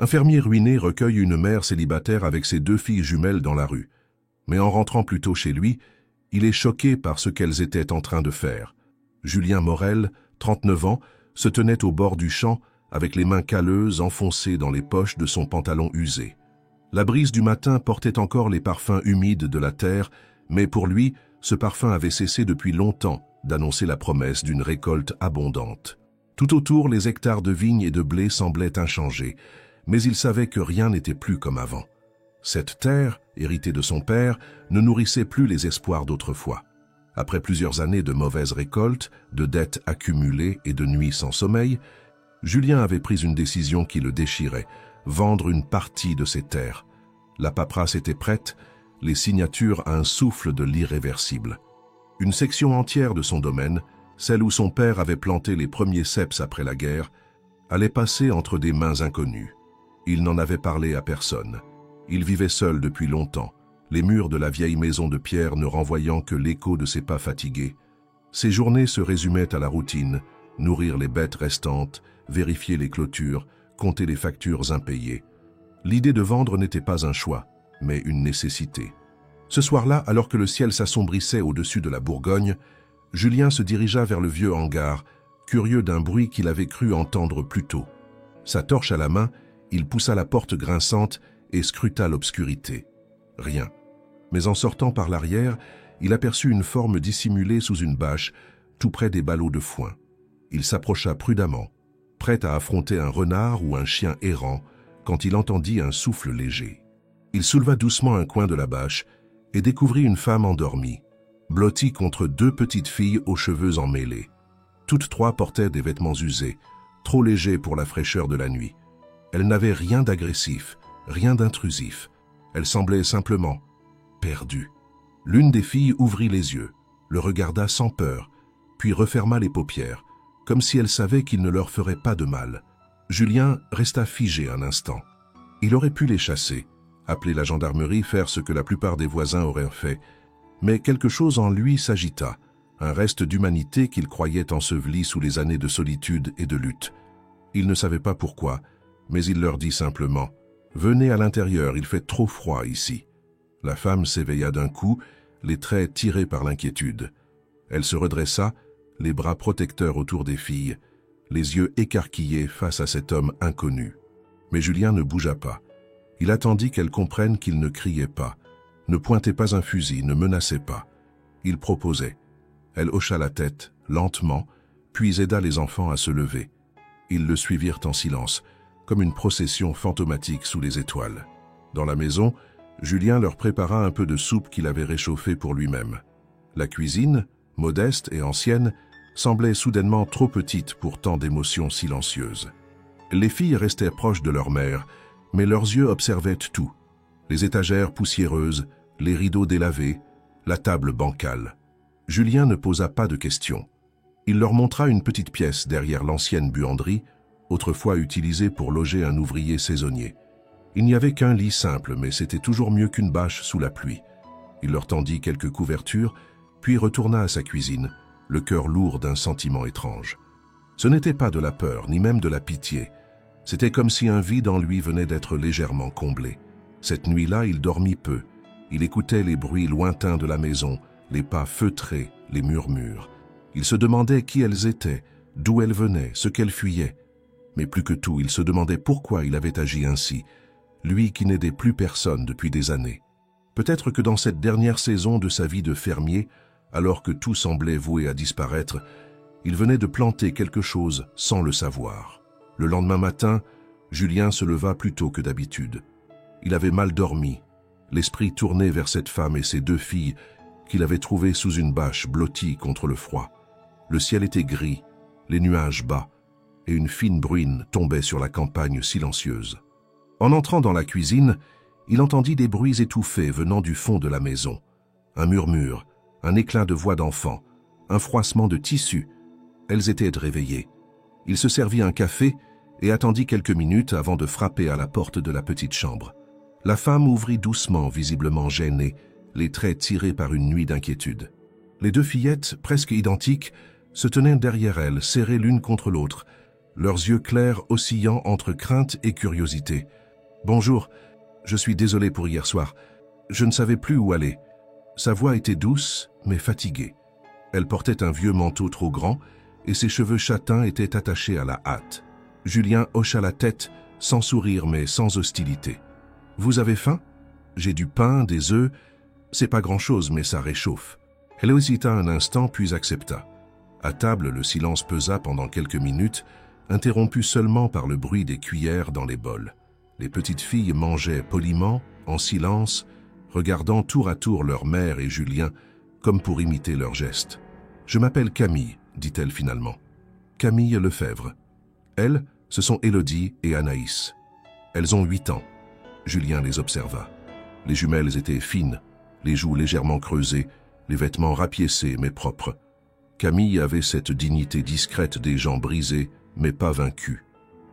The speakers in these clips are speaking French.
Un fermier ruiné recueille une mère célibataire avec ses 2 filles jumelles dans la rue. Mais en rentrant plus tôt chez lui, il est choqué par ce qu'elles étaient en train de faire. Julien Morel, 39 ans, se tenait au bord du champ avec les mains calleuses enfoncées dans les poches de son pantalon usé. La brise du matin portait encore les parfums humides de la terre, mais pour lui, ce parfum avait cessé depuis longtemps d'annoncer la promesse d'une récolte abondante. Tout autour, les hectares de vignes et de blé semblaient inchangés, mais il savait que rien n'était plus comme avant. Cette terre, héritée de son père, ne nourrissait plus les espoirs d'autrefois. Après plusieurs années de mauvaises récoltes, de dettes accumulées et de nuits sans sommeil, Julien avait pris une décision qui le déchirait, vendre une partie de ses terres. La paperasse était prête, les signatures à un souffle de l'irréversible. Une section entière de son domaine, celle où son père avait planté les premiers ceps après la guerre, allait passer entre des mains inconnues. Il n'en avait parlé à personne. Il vivait seul depuis longtemps, les murs de la vieille maison de pierre ne renvoyant que l'écho de ses pas fatigués. Ses journées se résumaient à la routine, nourrir les bêtes restantes, vérifier les clôtures, compter les factures impayées. L'idée de vendre n'était pas un choix, mais une nécessité. Ce soir-là, alors que le ciel s'assombrissait au-dessus de la Bourgogne, Julien se dirigea vers le vieux hangar, curieux d'un bruit qu'il avait cru entendre plus tôt. Sa torche à la main, il poussa la porte grinçante et scruta l'obscurité. Rien. Mais en sortant par l'arrière, il aperçut une forme dissimulée sous une bâche, tout près des ballots de foin. Il s'approcha prudemment, prêt à affronter un renard ou un chien errant, quand il entendit un souffle léger. Il souleva doucement un coin de la bâche et découvrit une femme endormie, blottie contre 2 petites filles aux cheveux emmêlés. Toutes 3 portaient des vêtements usés, trop légers pour la fraîcheur de la nuit. Elles n'avaient rien d'agressif, rien d'intrusif. Elles semblaient simplement perdues. L'une des filles ouvrit les yeux, le regarda sans peur, puis referma les paupières, comme si elle savait qu'il ne leur ferait pas de mal. Julien resta figé un instant. Il aurait pu les chasser, appeler la gendarmerie, faire ce que la plupart des voisins auraient fait. Mais quelque chose en lui s'agita, un reste d'humanité qu'il croyait enseveli sous les années de solitude et de lutte. Il ne savait pas pourquoi, mais il leur dit simplement « Venez à l'intérieur, il fait trop froid ici ». La femme s'éveilla d'un coup, les traits tirés par l'inquiétude. Elle se redressa, les bras protecteurs autour des filles, les yeux écarquillés face à cet homme inconnu. Mais Julien ne bougea pas. Il attendit qu'elle comprenne qu'il ne criait pas, ne pointait pas un fusil, ne menaçait pas. Il proposait. Elle hocha la tête, lentement, puis aida les enfants à se lever. Ils le suivirent en silence, comme une procession fantomatique sous les étoiles. Dans la maison, Julien leur prépara un peu de soupe qu'il avait réchauffée pour lui-même. La cuisine, modeste et ancienne, semblait soudainement trop petite pour tant d'émotions silencieuses. Les filles restaient proches de leur mère, mais leurs yeux observaient tout. Les étagères poussiéreuses, les rideaux délavés, la table bancale. Julien ne posa pas de questions. Il leur montra une petite pièce derrière l'ancienne buanderie, autrefois utilisée pour loger un ouvrier saisonnier. Il n'y avait qu'un lit simple, mais c'était toujours mieux qu'une bâche sous la pluie. Il leur tendit quelques couvertures, puis retourna à sa cuisine, le cœur lourd d'un sentiment étrange. Ce n'était pas de la peur, ni même de la pitié. C'était comme si un vide en lui venait d'être légèrement comblé. Cette nuit-là, il dormit peu. Il écoutait les bruits lointains de la maison, les pas feutrés, les murmures. Il se demandait qui elles étaient, d'où elles venaient, ce qu'elles fuyaient. Mais plus que tout, il se demandait pourquoi il avait agi ainsi, lui qui n'aidait plus personne depuis des années. Peut-être que dans cette dernière saison de sa vie de fermier, alors que tout semblait voué à disparaître, il venait de planter quelque chose sans le savoir. Le lendemain matin, Julien se leva plus tôt que d'habitude. Il avait mal dormi, l'esprit tourné vers cette femme et ses 2 filles qu'il avait trouvées sous une bâche blottie contre le froid. Le ciel était gris, les nuages bas, et une fine bruine tombait sur la campagne silencieuse. En entrant dans la cuisine, il entendit des bruits étouffés venant du fond de la maison. Un murmure, un éclat de voix d'enfant, un froissement de tissu. Elles étaient réveillées. Il se servit un café et attendit quelques minutes avant de frapper à la porte de la petite chambre. La femme ouvrit doucement, visiblement gênée, les traits tirés par une nuit d'inquiétude. Les 2 fillettes, presque identiques, se tenaient derrière elle, serrées l'une contre l'autre, leurs yeux clairs oscillant entre crainte et curiosité. « Bonjour, je suis désolé pour hier soir. Je ne savais plus où aller. » Sa voix était douce, mais fatiguée. Elle portait un vieux manteau trop grand et ses cheveux châtains étaient attachés à la hâte. Julien hocha la tête, sans sourire mais sans hostilité. « Vous avez faim ? J'ai du pain, des œufs. C'est pas grand-chose, mais ça réchauffe. » Elle hésita un instant, puis accepta. À table, le silence pesa pendant quelques minutes, interrompu seulement par le bruit des cuillères dans les bols. Les petites filles mangeaient poliment, en silence, regardant tour à tour leur mère et Julien, comme pour imiter leurs gestes. « Je m'appelle Camille, » dit-elle finalement. « Camille Lefebvre. Elles, ce sont Élodie et Anaïs. Elles ont 8 ans. » Julien les observa. Les jumelles étaient fines, les joues légèrement creusées, les vêtements rapiécés mais propres. Camille avait cette dignité discrète des gens brisés, mais pas vaincus.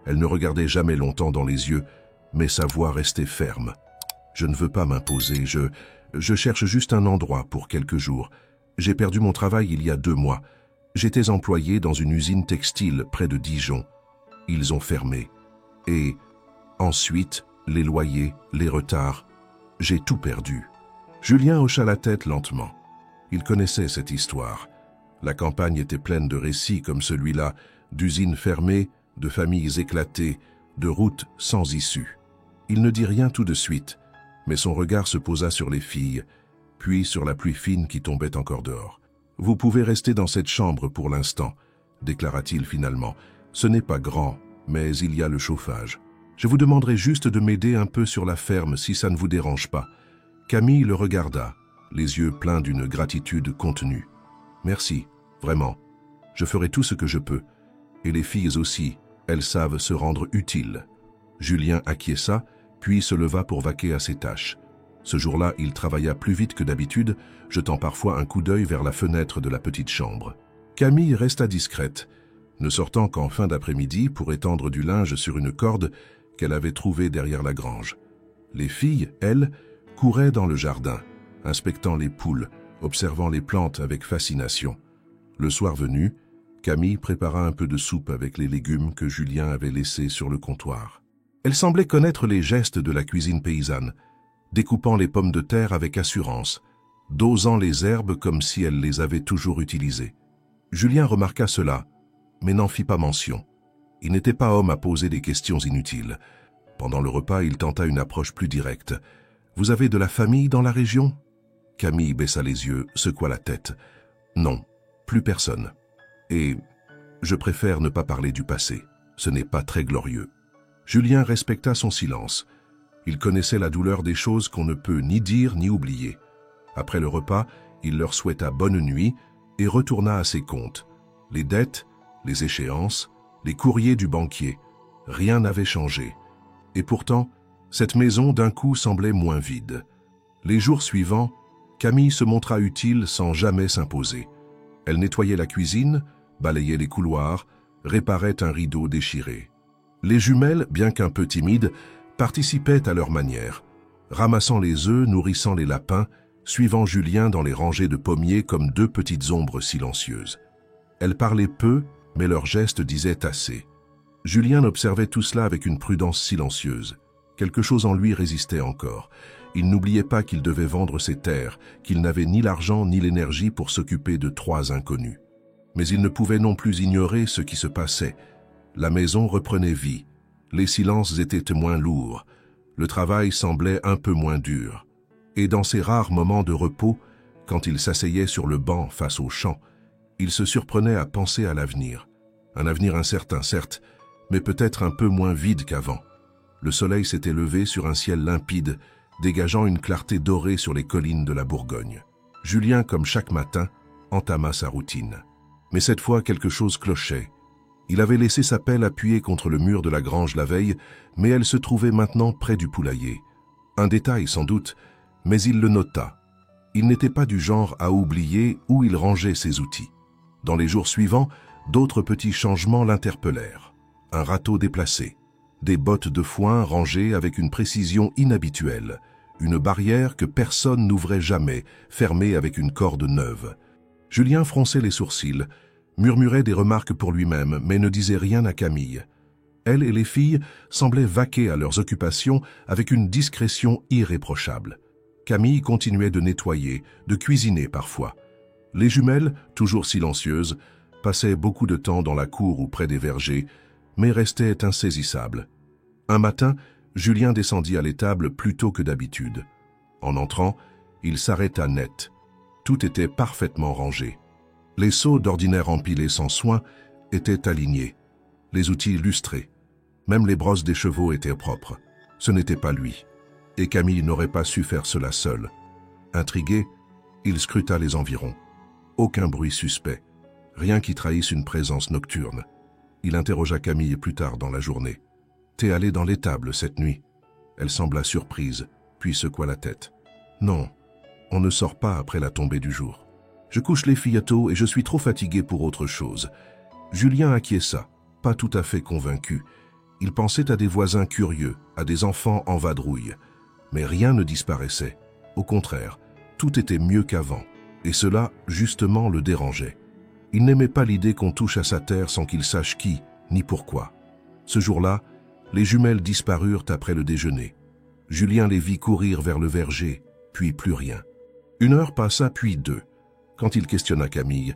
Elle ne regardait jamais longtemps dans les yeux, mais sa voix restait ferme. « Je ne veux pas m'imposer, je cherche juste un endroit pour quelques jours. J'ai perdu mon travail il y a 2 mois. J'étais employé dans une usine textile près de Dijon. Ils ont fermé. Et ensuite, les loyers, les retards. J'ai tout perdu. » Julien hocha la tête lentement. Il connaissait cette histoire. La campagne était pleine de récits comme celui-là, d'usines fermées, de familles éclatées, de routes sans issue. Il ne dit rien tout de suite, mais son regard se posa sur les filles, puis sur la pluie fine qui tombait encore dehors. « Vous pouvez rester dans cette chambre pour l'instant, » déclara-t-il finalement. « Ce n'est pas grand, mais il y a le chauffage. Je vous demanderai juste de m'aider un peu sur la ferme si ça ne vous dérange pas. » Camille le regarda, les yeux pleins d'une gratitude contenue. « Merci, vraiment. Je ferai tout ce que je peux. Et les filles aussi, elles savent se rendre utiles. » Julien acquiesça, puis se leva pour vaquer à ses tâches. Ce jour-là, il travailla plus vite que d'habitude, jetant parfois un coup d'œil vers la fenêtre de la petite chambre. Camille resta discrète, ne sortant qu'en fin d'après-midi pour étendre du linge sur une corde qu'elle avait trouvée derrière la grange. Les filles, elles, couraient dans le jardin, inspectant les poules, observant les plantes avec fascination. Le soir venu, Camille prépara un peu de soupe avec les légumes que Julien avait laissés sur le comptoir. Elle semblait connaître les gestes de la cuisine paysanne, découpant les pommes de terre avec assurance, dosant les herbes comme si elle les avait toujours utilisées. Julien remarqua cela, mais n'en fit pas mention. Il n'était pas homme à poser des questions inutiles. Pendant le repas, il tenta une approche plus directe. « Vous avez de la famille dans la région ?» Camille baissa les yeux, secoua la tête. « Non, plus personne. Et je préfère ne pas parler du passé. Ce n'est pas très glorieux. » Julien respecta son silence. Il connaissait la douleur des choses qu'on ne peut ni dire ni oublier. Après le repas, il leur souhaita bonne nuit et retourna à ses comptes. Les dettes, les échéances, les courriers du banquier, rien n'avait changé. Et pourtant, cette maison d'un coup semblait moins vide. Les jours suivants, Camille se montra utile sans jamais s'imposer. Elle nettoyait la cuisine, balayait les couloirs, réparait un rideau déchiré. Les jumelles, bien qu'un peu timides, participaient à leur manière, ramassant les œufs, nourrissant les lapins, suivant Julien dans les rangées de pommiers comme 2 petites ombres silencieuses. Elles parlaient peu, mais leurs gestes disaient assez. Julien observait tout cela avec une prudence silencieuse. Quelque chose en lui résistait encore. Il n'oubliait pas qu'il devait vendre ses terres, qu'il n'avait ni l'argent ni l'énergie pour s'occuper de 3 inconnus. Mais il ne pouvait non plus ignorer ce qui se passait. La maison reprenait vie. Les silences étaient moins lourds. Le travail semblait un peu moins dur. Et dans ces rares moments de repos, quand il s'asseyait sur le banc face au champ, il se surprenait à penser à l'avenir. Un avenir incertain, certes, mais peut-être un peu moins vide qu'avant. Le soleil s'était levé sur un ciel limpide, dégageant une clarté dorée sur les collines de la Bourgogne. Julien, comme chaque matin, entama sa routine. Mais cette fois, quelque chose clochait. Il avait laissé sa pelle appuyée contre le mur de la grange la veille, mais elle se trouvait maintenant près du poulailler. Un détail sans doute, mais il le nota. Il n'était pas du genre à oublier où il rangeait ses outils. Dans les jours suivants, d'autres petits changements l'interpellèrent. Un râteau déplacé, des bottes de foin rangées avec une précision inhabituelle, une barrière que personne n'ouvrait jamais, fermée avec une corde neuve. Julien fronçait les sourcils, murmurait des remarques pour lui-même, mais ne disait rien à Camille. Elle et les filles semblaient vaquer à leurs occupations avec une discrétion irréprochable. Camille continuait de nettoyer, de cuisiner parfois. Les jumelles, toujours silencieuses, passaient beaucoup de temps dans la cour ou près des vergers, mais restaient insaisissables. Un matin, Julien descendit à l'étable plus tôt que d'habitude. En entrant, il s'arrêta net. Tout était parfaitement rangé. Les seaux, d'ordinaire empilés sans soin, étaient alignés. Les outils lustrés. Même les brosses des chevaux étaient propres. Ce n'était pas lui. Et Camille n'aurait pas su faire cela seul. Intrigué, il scruta les environs. Aucun bruit suspect. Rien qui trahisse une présence nocturne. Il interrogea Camille plus tard dans la journée. « T'es allé dans l'étable cette nuit ?» Elle sembla surprise, puis secoua la tête. « Non, on ne sort pas après la tombée du jour. Je couche les filles tôt et je suis trop fatigué pour autre chose. » Julien acquiesça, pas tout à fait convaincu. Il pensait à des voisins curieux, à des enfants en vadrouille. Mais rien ne disparaissait. Au contraire, tout était mieux qu'avant. Et cela, justement, le dérangeait. Il n'aimait pas l'idée qu'on touche à sa terre sans qu'il sache qui, ni pourquoi. Ce jour-là, les jumelles disparurent après le déjeuner. Julien les vit courir vers le verger, puis plus rien. 1 heure passa, puis 2. Quand il questionna Camille,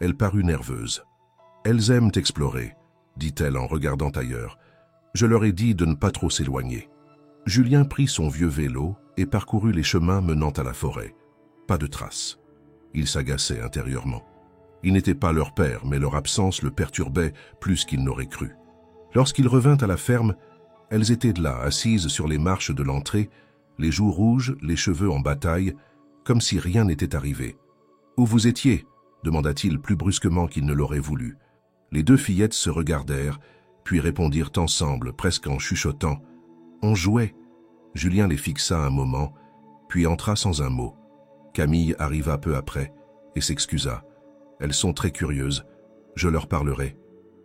elle parut nerveuse. « Elles aiment explorer », dit-elle en regardant ailleurs. « Je leur ai dit de ne pas trop s'éloigner. » Julien prit son vieux vélo et parcourut les chemins menant à la forêt. Pas de traces. Il s'agaçait intérieurement. Il n'était pas leur père, mais leur absence le perturbait plus qu'il n'aurait cru. Lorsqu'il revint à la ferme, elles étaient là, assises sur les marches de l'entrée, les joues rouges, les cheveux en bataille, comme si rien n'était arrivé. « Où vous étiez ?» demanda-t-il plus brusquement qu'il ne l'aurait voulu. Les 2 fillettes se regardèrent, puis répondirent ensemble, presque en chuchotant. « On jouait. » Julien les fixa un moment, puis entra sans un mot. Camille arriva peu après et s'excusa. « Elles sont très curieuses. Je leur parlerai. »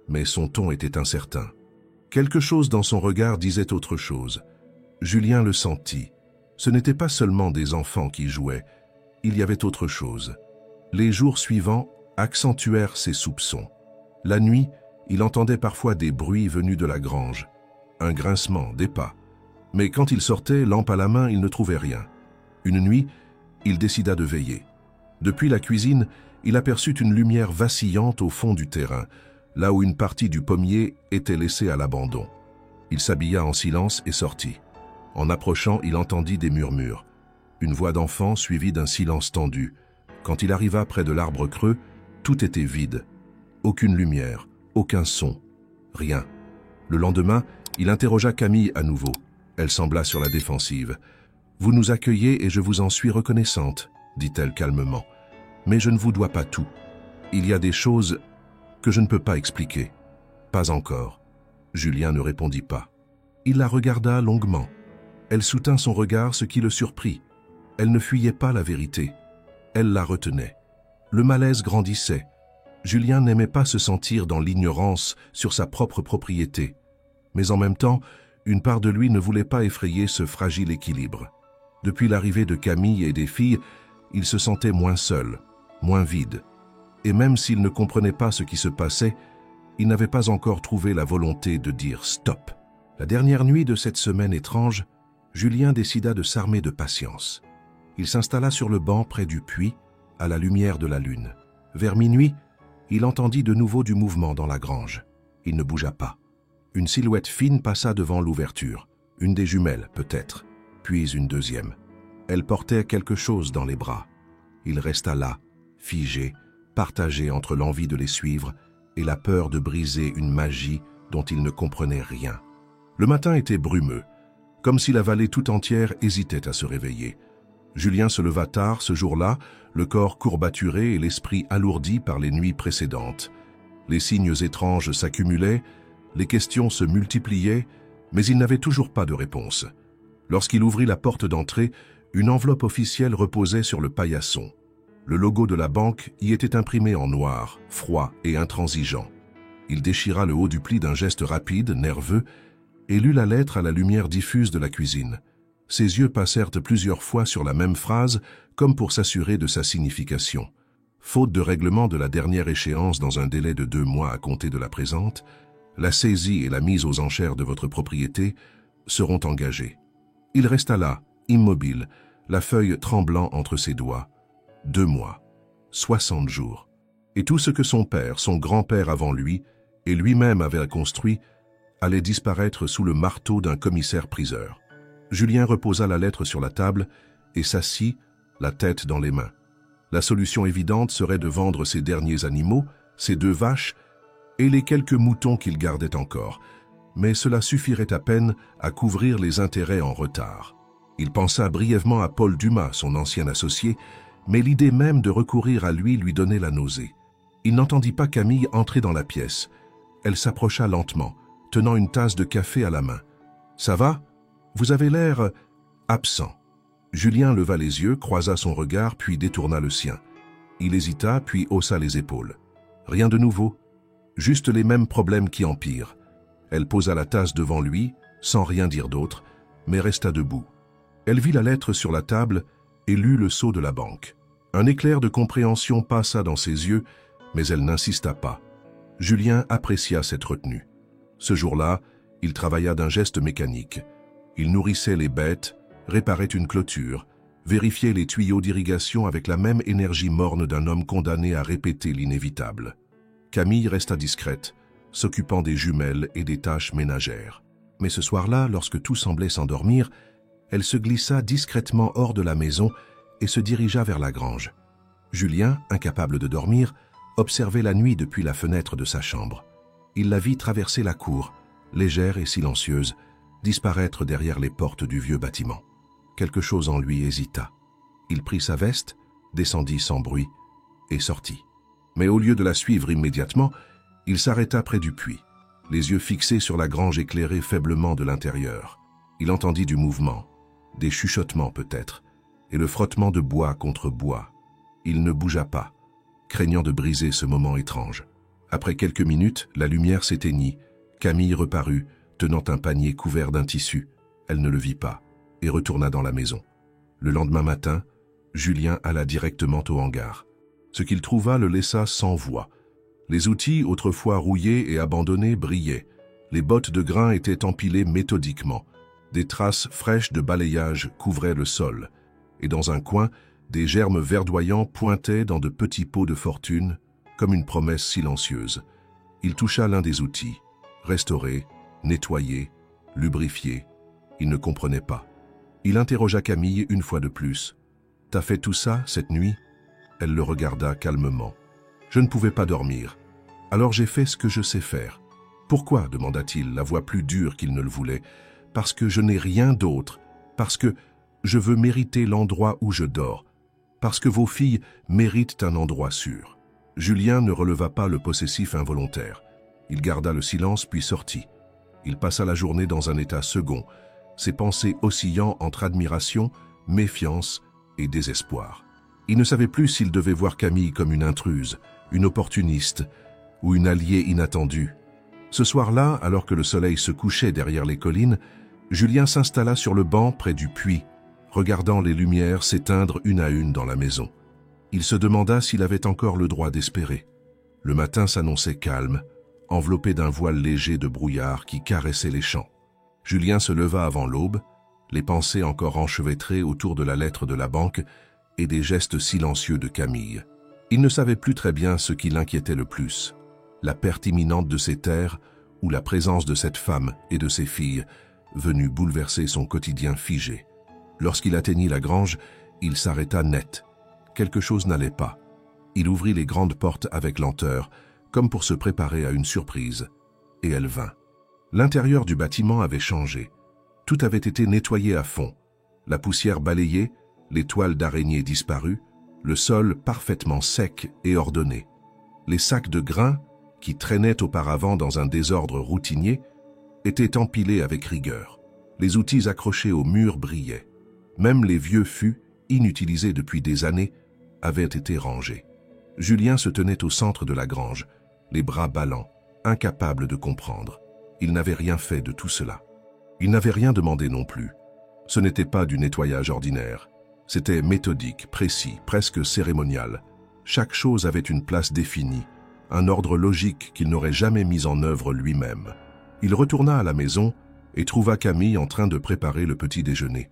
Mais son ton était incertain. Quelque chose dans son regard disait autre chose. Julien le sentit. Ce n'était pas seulement des enfants qui jouaient, il y avait autre chose. Les jours suivants accentuèrent ses soupçons. La nuit, il entendait parfois des bruits venus de la grange. Un grincement, des pas. Mais quand il sortait, lampe à la main, il ne trouvait rien. Une nuit, il décida de veiller. Depuis la cuisine, il aperçut une lumière vacillante au fond du terrain, là où une partie du pommier était laissée à l'abandon. Il s'habilla en silence et sortit. En approchant, il entendit des murmures. Une voix d'enfant suivie d'un silence tendu. Quand il arriva près de l'arbre creux, tout était vide. Aucune lumière, aucun son, rien. Le lendemain, il interrogea Camille à nouveau. Elle sembla sur la défensive. « Vous nous accueillez et je vous en suis reconnaissante, » dit-elle calmement. « Mais je ne vous dois pas tout. Il y a des choses que je ne peux pas expliquer. » « Pas encore. » Julien ne répondit pas. Il la regarda longuement. Elle soutint son regard, ce qui le surprit. Elle ne fuyait pas la vérité. Elle la retenait. Le malaise grandissait. Julien n'aimait pas se sentir dans l'ignorance sur sa propre propriété. Mais en même temps, une part de lui ne voulait pas effrayer ce fragile équilibre. Depuis l'arrivée de Camille et des filles, il se sentait moins seul, moins vide. Et même s'il ne comprenait pas ce qui se passait, il n'avait pas encore trouvé la volonté de dire « stop ». La dernière nuit de cette semaine étrange, Julien décida de s'armer de patience. Il s'installa sur le banc près du puits, à la lumière de la lune. Vers minuit, il entendit de nouveau du mouvement dans la grange. Il ne bougea pas. Une silhouette fine passa devant l'ouverture. Une des jumelles, peut-être, puis une deuxième. Elle portait quelque chose dans les bras. Il resta là, figé, partagé entre l'envie de les suivre et la peur de briser une magie dont il ne comprenait rien. Le matin était brumeux, comme si la vallée tout entière hésitait à se réveiller. Julien se leva tard ce jour-là, le corps courbaturé et l'esprit alourdi par les nuits précédentes. Les signes étranges s'accumulaient, les questions se multipliaient, mais il n'avait toujours pas de réponse. Lorsqu'il ouvrit la porte d'entrée, une enveloppe officielle reposait sur le paillasson. Le logo de la banque y était imprimé en noir, froid et intransigeant. Il déchira le haut du pli d'un geste rapide, nerveux, et lut la lettre à la lumière diffuse de la cuisine. Ses yeux passèrent plusieurs fois sur la même phrase, comme pour s'assurer de sa signification. « Faute de règlement de la dernière échéance dans un délai de 2 mois à compter de la présente, la saisie et la mise aux enchères de votre propriété seront engagées. Il resta là, immobile, la feuille tremblant entre ses doigts. 2 mois, 60 jours. Et tout ce que son père, son grand-père avant lui, et lui-même avait construit, allait disparaître sous le marteau d'un commissaire-priseur. Julien reposa la lettre sur la table et s'assit, la tête dans les mains. La solution évidente serait de vendre ses derniers animaux, ses 2 vaches et les quelques moutons qu'il gardait encore, mais cela suffirait à peine à couvrir les intérêts en retard. Il pensa brièvement à Paul Dumas, son ancien associé, mais l'idée même de recourir à lui donnait la nausée. Il n'entendit pas Camille entrer dans la pièce. Elle s'approcha lentement, tenant une tasse de café à la main. « Ça va? Vous avez l'air absent. » Julien leva les yeux, croisa son regard, puis détourna le sien. Il hésita, puis haussa les épaules. Rien de nouveau, juste les mêmes problèmes qui empirent. Elle posa la tasse devant lui, sans rien dire d'autre, mais resta debout. Elle vit la lettre sur la table et lut le sceau de la banque. Un éclair de compréhension passa dans ses yeux, mais elle n'insista pas. Julien apprécia cette retenue. Ce jour-là, il travailla d'un geste mécanique. Il nourrissait les bêtes, réparait une clôture, vérifiait les tuyaux d'irrigation avec la même énergie morne d'un homme condamné à répéter l'inévitable. Camille resta discrète, s'occupant des jumelles et des tâches ménagères. Mais ce soir-là, lorsque tout semblait s'endormir, elle se glissa discrètement hors de la maison et se dirigea vers la grange. Julien, incapable de dormir, observait la nuit depuis la fenêtre de sa chambre. Il la vit traverser la cour, légère et silencieuse, disparaître derrière les portes du vieux bâtiment. Quelque chose en lui hésita. Il prit sa veste, descendit sans bruit et sortit. Mais au lieu de la suivre immédiatement, il s'arrêta près du puits, les yeux fixés sur la grange éclairée faiblement de l'intérieur. Il entendit du mouvement, des chuchotements peut-être, et le frottement de bois contre bois. Il ne bougea pas, craignant de briser ce moment étrange. Après quelques minutes, la lumière s'éteignit. Camille reparut, tenant un panier couvert d'un tissu. Elle ne le vit pas et retourna dans la maison. Le lendemain matin, Julien alla directement au hangar. Ce qu'il trouva le laissa sans voix. Les outils, autrefois rouillés et abandonnés, brillaient. Les bottes de grain étaient empilées méthodiquement. Des traces fraîches de balayage couvraient le sol. Et dans un coin, des germes verdoyants pointaient dans de petits pots de fortune, comme une promesse silencieuse. Il toucha l'un des outils. Restauré, nettoyé, lubrifié. Il ne comprenait pas. Il interrogea Camille une fois de plus. « T'as fait tout ça, cette nuit ?» Elle le regarda calmement. « Je ne pouvais pas dormir. Alors j'ai fait ce que je sais faire. »« Pourquoi ?» demanda-t-il, la voix plus dure qu'il ne le voulait. « Parce que je n'ai rien d'autre. Parce que je veux mériter l'endroit où je dors. Parce que vos filles méritent un endroit sûr. » Julien ne releva pas le possessif involontaire. Il garda le silence puis sortit. Il passa la journée dans un état second, ses pensées oscillant entre admiration, méfiance et désespoir. Il ne savait plus s'il devait voir Camille comme une intruse, une opportuniste ou une alliée inattendue. Ce soir-là, alors que le soleil se couchait derrière les collines, Julien s'installa sur le banc près du puits, regardant les lumières s'éteindre une à une dans la maison. Il se demanda s'il avait encore le droit d'espérer. Le matin s'annonçait calme, enveloppé d'un voile léger de brouillard qui caressait les champs. Julien se leva avant l'aube, les pensées encore enchevêtrées autour de la lettre de la banque et des gestes silencieux de Camille. Il ne savait plus très bien ce qui l'inquiétait le plus, la perte imminente de ses terres ou la présence de cette femme et de ses filles, venues bouleverser son quotidien figé. Lorsqu'il atteignit la grange, il s'arrêta net. Quelque chose n'allait pas. Il ouvrit les grandes portes avec lenteur, comme pour se préparer à une surprise, et elle vint. L'intérieur du bâtiment avait changé. Tout avait été nettoyé à fond. La poussière balayée, les toiles d'araignée disparues, le sol parfaitement sec et ordonné. Les sacs de grains, qui traînaient auparavant dans un désordre routinier, étaient empilés avec rigueur. Les outils accrochés au mur brillaient. Même les vieux fûts, inutilisés depuis des années, avaient été rangés. Julien se tenait au centre de la grange, les bras ballants, incapable de comprendre. Il n'avait rien fait de tout cela. Il n'avait rien demandé non plus. Ce n'était pas du nettoyage ordinaire. C'était méthodique, précis, presque cérémonial. Chaque chose avait une place définie, un ordre logique qu'il n'aurait jamais mis en œuvre lui-même. Il retourna à la maison et trouva Camille en train de préparer le petit déjeuner.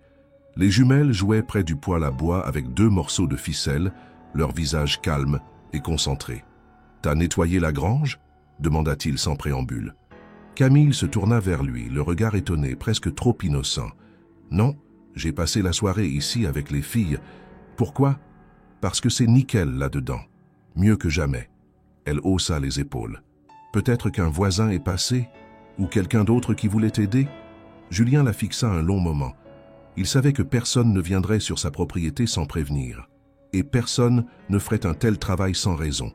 Les jumelles jouaient près du poêle à bois avec 2 morceaux de ficelle, leur visage calme et concentré. « T'as nettoyé la grange ?» demanda-t-il sans préambule. Camille se tourna vers lui, le regard étonné, presque trop innocent. « Non, j'ai passé la soirée ici avec les filles. Pourquoi ? Parce que c'est nickel là-dedans. Mieux que jamais. » Elle haussa les épaules. « Peut-être qu'un voisin est passé ? Ou quelqu'un d'autre qui voulait t'aider ?» Julien la fixa un long moment. Il savait que personne ne viendrait sur sa propriété sans prévenir. Et personne ne ferait un tel travail sans raison.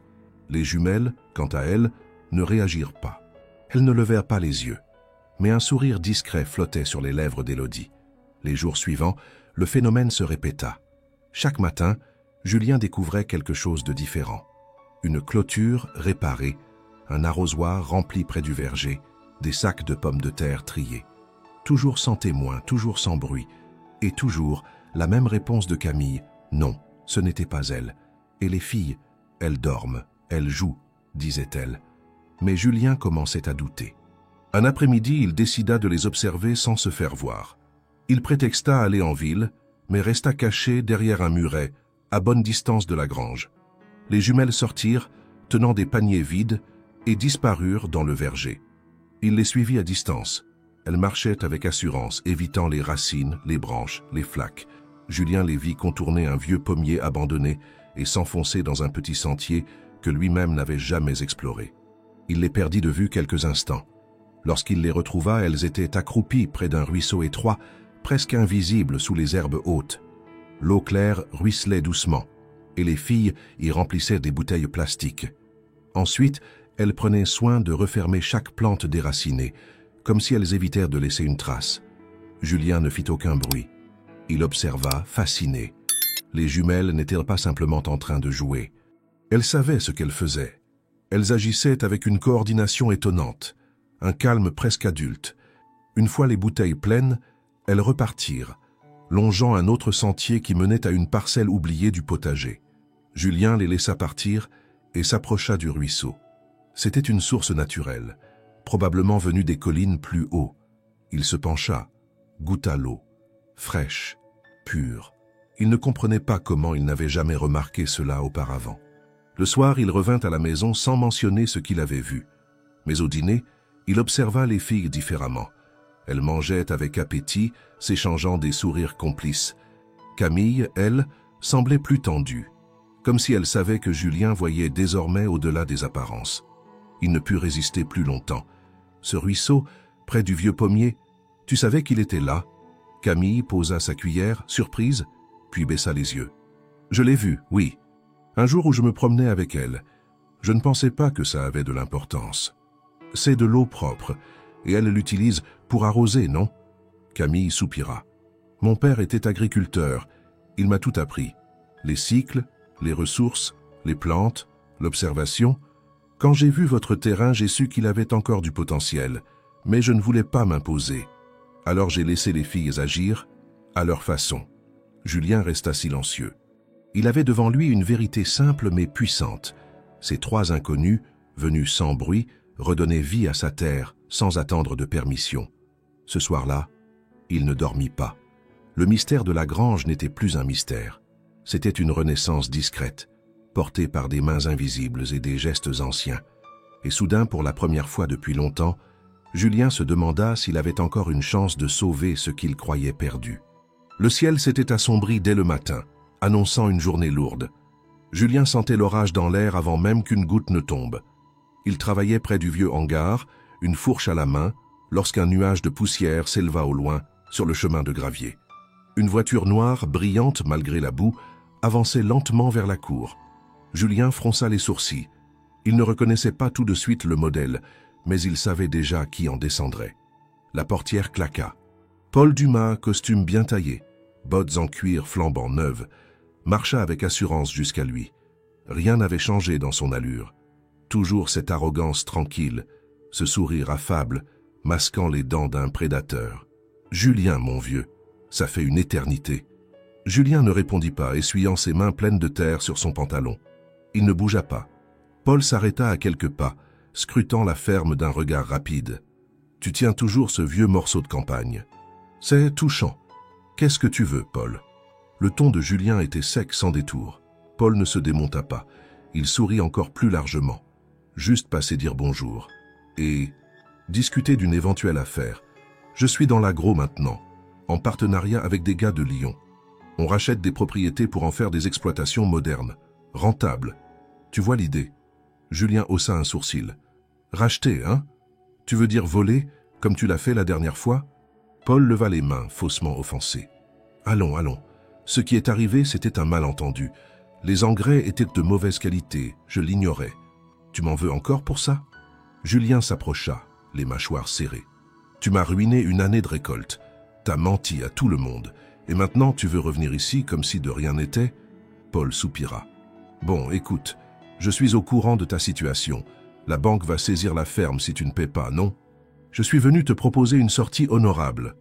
Les jumelles, quant à elles, ne réagirent pas. Elles ne levèrent pas les yeux. Mais un sourire discret flottait sur les lèvres d'Élodie. Les jours suivants, le phénomène se répéta. Chaque matin, Julien découvrait quelque chose de différent. Une clôture réparée, un arrosoir rempli près du verger, des sacs de pommes de terre triés. Toujours sans témoin, toujours sans bruit, et toujours la même réponse de Camille. Non, ce n'était pas elle. Et les filles, elles dorment, elles jouent, disait-elle. Mais Julien commençait à douter. Un après-midi, il décida de les observer sans se faire voir. Il prétexta aller en ville, mais resta caché derrière un muret, à bonne distance de la grange. Les jumelles sortirent, tenant des paniers vides, et disparurent dans le verger. Il les suivit à distance. Elles marchaient avec assurance, évitant les racines, les branches, les flaques. Julien les vit contourner un vieux pommier abandonné et s'enfoncer dans un petit sentier que lui-même n'avait jamais exploré. Il les perdit de vue quelques instants. Lorsqu'il les retrouva, elles étaient accroupies près d'un ruisseau étroit, presque invisible sous les herbes hautes. L'eau claire ruisselait doucement, et les filles y remplissaient des bouteilles plastiques. Ensuite, elles prenaient soin de refermer chaque plante déracinée, comme si elles évitèrent de laisser une trace. Julien ne fit aucun bruit. Il observa, fasciné. Les jumelles n'étaient pas simplement en train de jouer. Elles savaient ce qu'elles faisaient. Elles agissaient avec une coordination étonnante, un calme presque adulte. Une fois les bouteilles pleines, elles repartirent, longeant un autre sentier qui menait à une parcelle oubliée du potager. Julien les laissa partir et s'approcha du ruisseau. C'était une source naturelle, probablement venue des collines plus haut. Il se pencha, goûta l'eau, fraîche, pure. Il ne comprenait pas comment il n'avait jamais remarqué cela auparavant. Le soir, il revint à la maison sans mentionner ce qu'il avait vu. Mais au dîner, il observa les filles différemment. Elles mangeaient avec appétit, s'échangeant des sourires complices. Camille, elle, semblait plus tendue, comme si elle savait que Julien voyait désormais au-delà des apparences. Il ne put résister plus longtemps. Ce ruisseau, près du vieux pommier, tu savais qu'il était là? Camille posa sa cuillère, surprise, puis baissa les yeux. Je l'ai vu, oui. Un jour où je me promenais avec elle. Je ne pensais pas que ça avait de l'importance. C'est de l'eau propre, et elle l'utilise pour arroser, non? Camille soupira. Mon père était agriculteur. Il m'a tout appris. Les cycles, les ressources, les plantes, l'observation. Quand j'ai vu votre terrain, j'ai su qu'il avait encore du potentiel, mais je ne voulais pas m'imposer. Alors j'ai laissé les filles agir, à leur façon. Julien resta silencieux. Il avait devant lui une vérité simple mais puissante. Ces 3 inconnus, venus sans bruit, redonnaient vie à sa terre, sans attendre de permission. Ce soir-là, il ne dormit pas. Le mystère de la grange n'était plus un mystère. C'était une renaissance discrète, portée par des mains invisibles et des gestes anciens. Et soudain, pour la première fois depuis longtemps, Julien se demanda s'il avait encore une chance de sauver ce qu'il croyait perdu. Le ciel s'était assombri dès le matin, annonçant une journée lourde. Julien sentait l'orage dans l'air avant même qu'une goutte ne tombe. Il travaillait près du vieux hangar, une fourche à la main, lorsqu'un nuage de poussière s'éleva au loin, sur le chemin de gravier. Une voiture noire, brillante malgré la boue, avançait lentement vers la cour. Julien fronça les sourcils. Il ne reconnaissait pas tout de suite le modèle, mais il savait déjà qui en descendrait. La portière claqua. Paul Dumas, costume bien taillé, bottes en cuir flambant neuves, marcha avec assurance jusqu'à lui. Rien n'avait changé dans son allure. Toujours cette arrogance tranquille, ce sourire affable, masquant les dents d'un prédateur. « Julien, mon vieux, ça fait une éternité. » Julien ne répondit pas, essuyant ses mains pleines de terre sur son pantalon. Il ne bougea pas. Paul s'arrêta à quelques pas, scrutant la ferme d'un regard rapide. « Tu tiens toujours ce vieux morceau de campagne. C'est touchant. Qu'est-ce que tu veux, Paul ?» Le ton de Julien était sec sans détour. Paul ne se démonta pas. Il sourit encore plus largement. Juste passer dire bonjour. Et discuter d'une éventuelle affaire. Je suis dans l'agro maintenant, en partenariat avec des gars de Lyon. On rachète des propriétés pour en faire des exploitations modernes, rentables. Tu vois l'idée? Julien haussa un sourcil. Racheter, hein? Tu veux dire voler, comme tu l'as fait la dernière fois? Paul leva les mains, faussement offensé. Allons, allons. Ce qui est arrivé, c'était un malentendu. Les engrais étaient de mauvaise qualité, je l'ignorais. Tu m'en veux encore pour ça? Julien s'approcha, les mâchoires serrées. Tu m'as ruiné une année de récolte. T'as menti à tout le monde. Et maintenant, tu veux revenir ici comme si de rien n'était? Paul soupira. Bon, écoute, je suis au courant de ta situation. La banque va saisir la ferme si tu ne paies pas, non? Je suis venu te proposer une sortie honorable.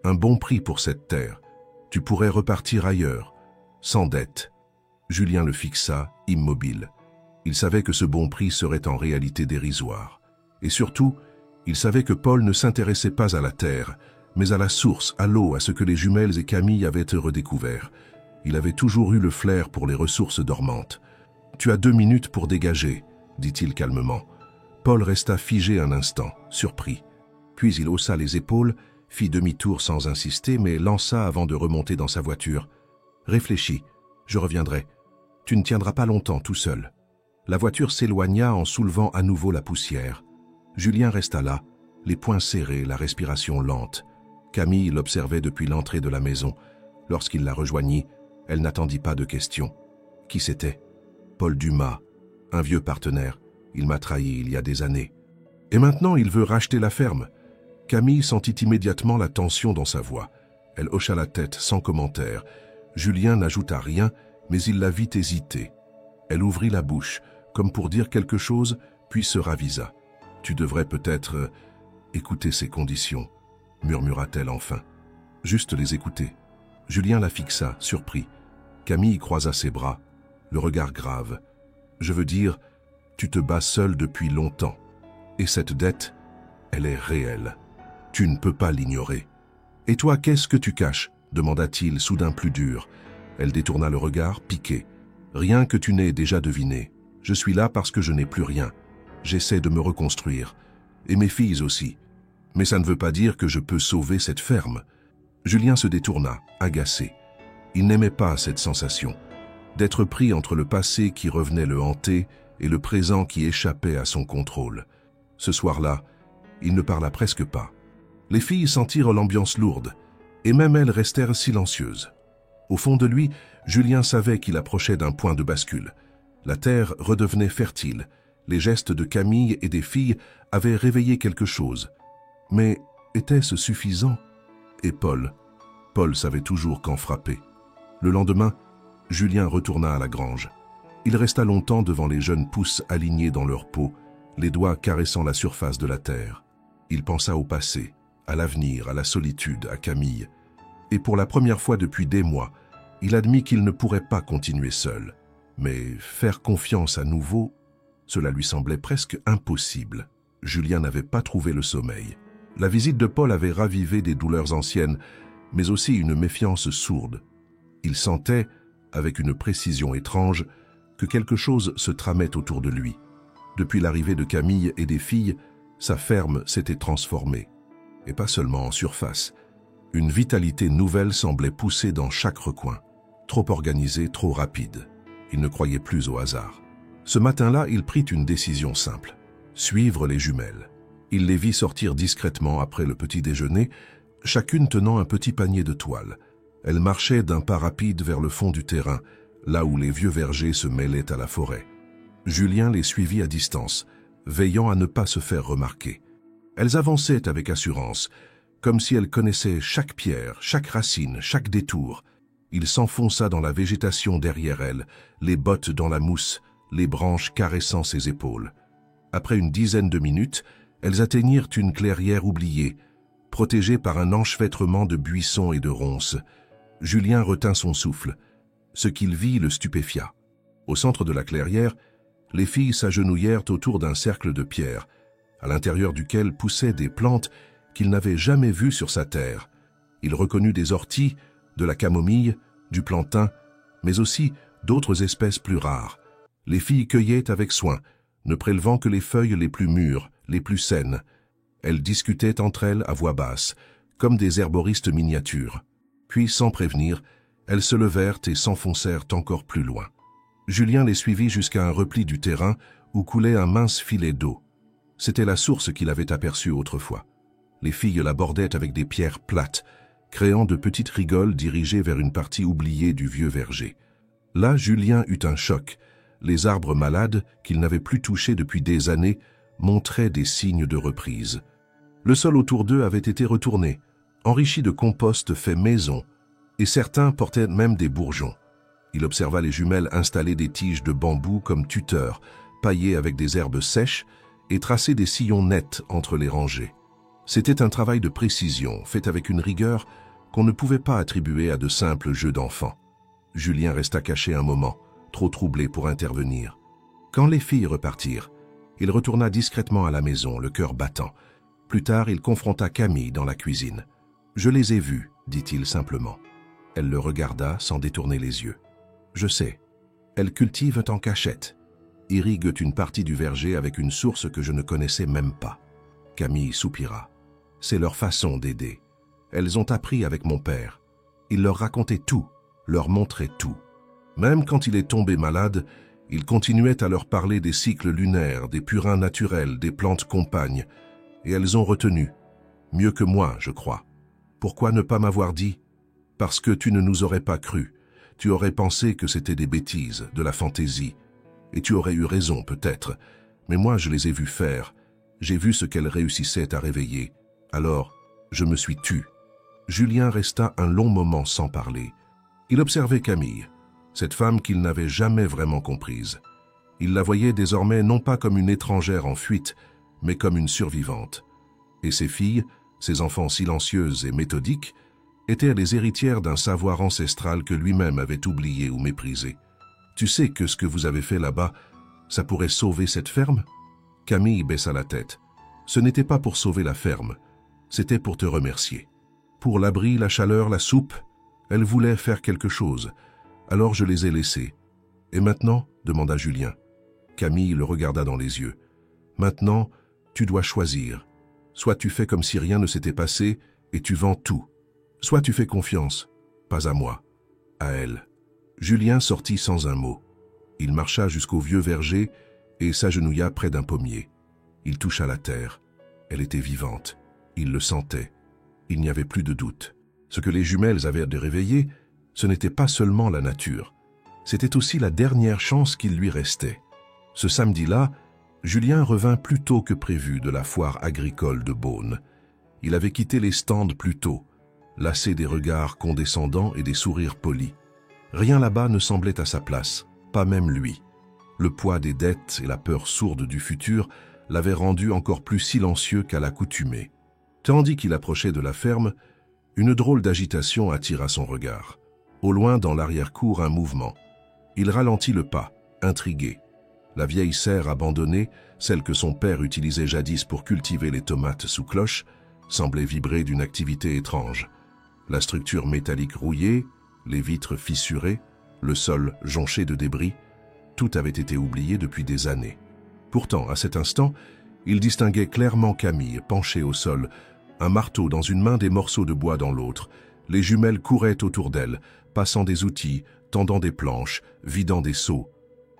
Un bon prix pour cette terre. Tu pourrais repartir ailleurs, sans dette. Julien le fixa, immobile. Il savait que ce bon prix serait en réalité dérisoire. Et surtout, il savait que Paul ne s'intéressait pas à la terre, mais à la source, à l'eau, à ce que les jumelles et Camille avaient redécouvert. Il avait toujours eu le flair pour les ressources dormantes. « Tu as 2 minutes pour dégager », dit-il calmement. Paul resta figé un instant, surpris. Puis il haussa les épaules, fit demi-tour sans insister, mais lança avant de remonter dans sa voiture. « Réfléchis, je reviendrai. Tu ne tiendras pas longtemps tout seul. » La voiture s'éloigna en soulevant à nouveau la poussière. Julien resta là, les poings serrés, la respiration lente. Camille l'observait depuis l'entrée de la maison. Lorsqu'il la rejoignit, elle n'attendit pas de questions. Qui c'était? Paul Dumas, un vieux partenaire. Il m'a trahi il y a des années. Et maintenant, il veut racheter la ferme. Camille sentit immédiatement la tension dans sa voix. Elle hocha la tête sans commentaire. Julien n'ajouta rien, mais il la vit hésiter. Elle ouvrit la bouche, comme pour dire quelque chose, puis se ravisa. « Tu devrais peut-être écouter ces conditions, » murmura-t-elle enfin. « Juste les écouter. » Julien la fixa, surpris. Camille croisa ses bras, le regard grave. « Je veux dire, tu te bats seul depuis longtemps. Et cette dette, elle est réelle. Tu ne peux pas l'ignorer. »« Et toi, qu'est-ce que tu caches ?» demanda-t-il, soudain plus dur. Elle détourna le regard, piquée. « Rien que tu n'aies déjà deviné. Je suis là parce que je n'ai plus rien. J'essaie de me reconstruire. Et mes filles aussi. Mais ça ne veut pas dire que je peux sauver cette ferme. » Julien se détourna, agacé. Il n'aimait pas cette sensation, d'être pris entre le passé qui revenait le hanter et le présent qui échappait à son contrôle. Ce soir-là, il ne parla presque pas. Les filles sentirent l'ambiance lourde, et même elles restèrent silencieuses. Au fond de lui, Julien savait qu'il approchait d'un point de bascule. La terre redevenait fertile. Les gestes de Camille et des filles avaient réveillé quelque chose. Mais était-ce suffisant? Et Paul savait toujours quand frapper. Le lendemain, Julien retourna à la grange. Il resta longtemps devant les jeunes pousses alignées dans leur peau, les doigts caressant la surface de la terre. Il pensa au passé, à l'avenir, à la solitude, à Camille. Et pour la première fois depuis des mois, il admit qu'il ne pourrait pas continuer seul. Mais faire confiance à nouveau, cela lui semblait presque impossible. Julien n'avait pas trouvé le sommeil. La visite de Paul avait ravivé des douleurs anciennes, mais aussi une méfiance sourde. Il sentait, avec une précision étrange, que quelque chose se tramait autour de lui. Depuis l'arrivée de Camille et des filles, sa ferme s'était transformée. Et pas seulement en surface. Une vitalité nouvelle semblait pousser dans chaque recoin. Trop organisée, trop rapide. Il ne croyait plus au hasard. Ce matin-là, il prit une décision simple. Suivre les jumelles. Il les vit sortir discrètement après le petit déjeuner, chacune tenant un petit panier de toile. Elles marchaient d'un pas rapide vers le fond du terrain, là où les vieux vergers se mêlaient à la forêt. Julien les suivit à distance, veillant à ne pas se faire remarquer. Elles avançaient avec assurance, comme si elles connaissaient chaque pierre, chaque racine, chaque détour. Il s'enfonça dans la végétation derrière elles, les bottes dans la mousse, les branches caressant ses épaules. Après une dizaine de minutes, elles atteignirent une clairière oubliée, protégée par un enchevêtrement de buissons et de ronces. Julien retint son souffle. Ce qu'il vit le stupéfia. Au centre de la clairière, les filles s'agenouillèrent autour d'un cercle de pierre, à l'intérieur duquel poussaient des plantes qu'il n'avait jamais vues sur sa terre. Il reconnut des orties, de la camomille, du plantain, mais aussi d'autres espèces plus rares. Les filles cueillaient avec soin, ne prélevant que les feuilles les plus mûres, les plus saines. Elles discutaient entre elles à voix basse, comme des herboristes miniatures. Puis, sans prévenir, elles se levèrent et s'enfoncèrent encore plus loin. Julien les suivit jusqu'à un repli du terrain où coulait un mince filet d'eau. C'était la source qu'il avait aperçue autrefois. Les filles l'abordaient avec des pierres plates, créant de petites rigoles dirigées vers une partie oubliée du vieux verger. Là, Julien eut un choc. Les arbres malades, qu'il n'avait plus touchés depuis des années, montraient des signes de reprise. Le sol autour d'eux avait été retourné, enrichi de compost fait maison, et certains portaient même des bourgeons. Il observa les jumelles installer des tiges de bambou comme tuteurs, pailler avec des herbes sèches et tracer des sillons nets entre les rangées. C'était un travail de précision, fait avec une rigueur qu'on ne pouvait pas attribuer à de simples jeux d'enfants. Julien resta caché un moment, trop troublé pour intervenir. Quand les filles repartirent, il retourna discrètement à la maison, le cœur battant. Plus tard, il confronta Camille dans la cuisine. « Je les ai vues », dit-il simplement. Elle le regarda sans détourner les yeux. « Je sais. Elles cultivent en cachette, irriguent une partie du verger avec une source que je ne connaissais même pas. » Camille soupira. « C'est leur façon d'aider. Elles ont appris avec mon père. Il leur racontait tout, leur montrait tout. Même quand il est tombé malade, il continuait à leur parler des cycles lunaires, des purins naturels, des plantes compagnes. Et elles ont retenu. Mieux que moi, je crois. Pourquoi ne pas m'avoir dit? Parce que tu ne nous aurais pas cru. Tu aurais pensé que c'était des bêtises, de la fantaisie. Et tu aurais eu raison, peut-être. Mais moi, je les ai vues faire. J'ai vu ce qu'elles réussissaient à réveiller. Alors, je me suis tu. » Julien resta un long moment sans parler. Il observait Camille, cette femme qu'il n'avait jamais vraiment comprise. Il la voyait désormais non pas comme une étrangère en fuite, mais comme une survivante. Et ses filles, ses enfants silencieuses et méthodiques, étaient les héritières d'un savoir ancestral que lui-même avait oublié ou méprisé. « Tu sais que ce que vous avez fait là-bas, ça pourrait sauver cette ferme ?» Camille baissa la tête. « Ce n'était pas pour sauver la ferme, c'était pour te remercier. Pour l'abri, la chaleur, la soupe, elle voulait faire quelque chose. Alors je les ai laissées. Et maintenant, demanda Julien. Camille le regarda dans les yeux. Maintenant, tu dois choisir. Soit tu fais comme si rien ne s'était passé et tu vends tout. Soit tu fais confiance, pas à moi, à elle. Julien sortit sans un mot. Il marcha jusqu'au vieux verger et s'agenouilla près d'un pommier. Il toucha la terre. Elle était vivante. Il le sentait. Il n'y avait plus de doute. Ce que les jumelles avaient de réveiller, ce n'était pas seulement la nature. C'était aussi la dernière chance qu'il lui restait. Ce samedi-là, Julien revint plus tôt que prévu de la foire agricole de Beaune. Il avait quitté les stands plus tôt, lassé des regards condescendants et des sourires polis. Rien là-bas ne semblait à sa place, pas même lui. Le poids des dettes et la peur sourde du futur l'avaient rendu encore plus silencieux qu'à l'accoutumée. Tandis qu'il approchait de la ferme, une drôle d'agitation attira son regard. Au loin, dans l'arrière-cour, un mouvement. Il ralentit le pas, intrigué. La vieille serre abandonnée, celle que son père utilisait jadis pour cultiver les tomates sous cloche, semblait vibrer d'une activité étrange. La structure métallique rouillée, les vitres fissurées, le sol jonché de débris, tout avait été oublié depuis des années. Pourtant, à cet instant, il distinguait clairement Camille, penchée au sol, un marteau dans une main, des morceaux de bois dans l'autre. Les jumelles couraient autour d'elle, passant des outils, tendant des planches, vidant des seaux.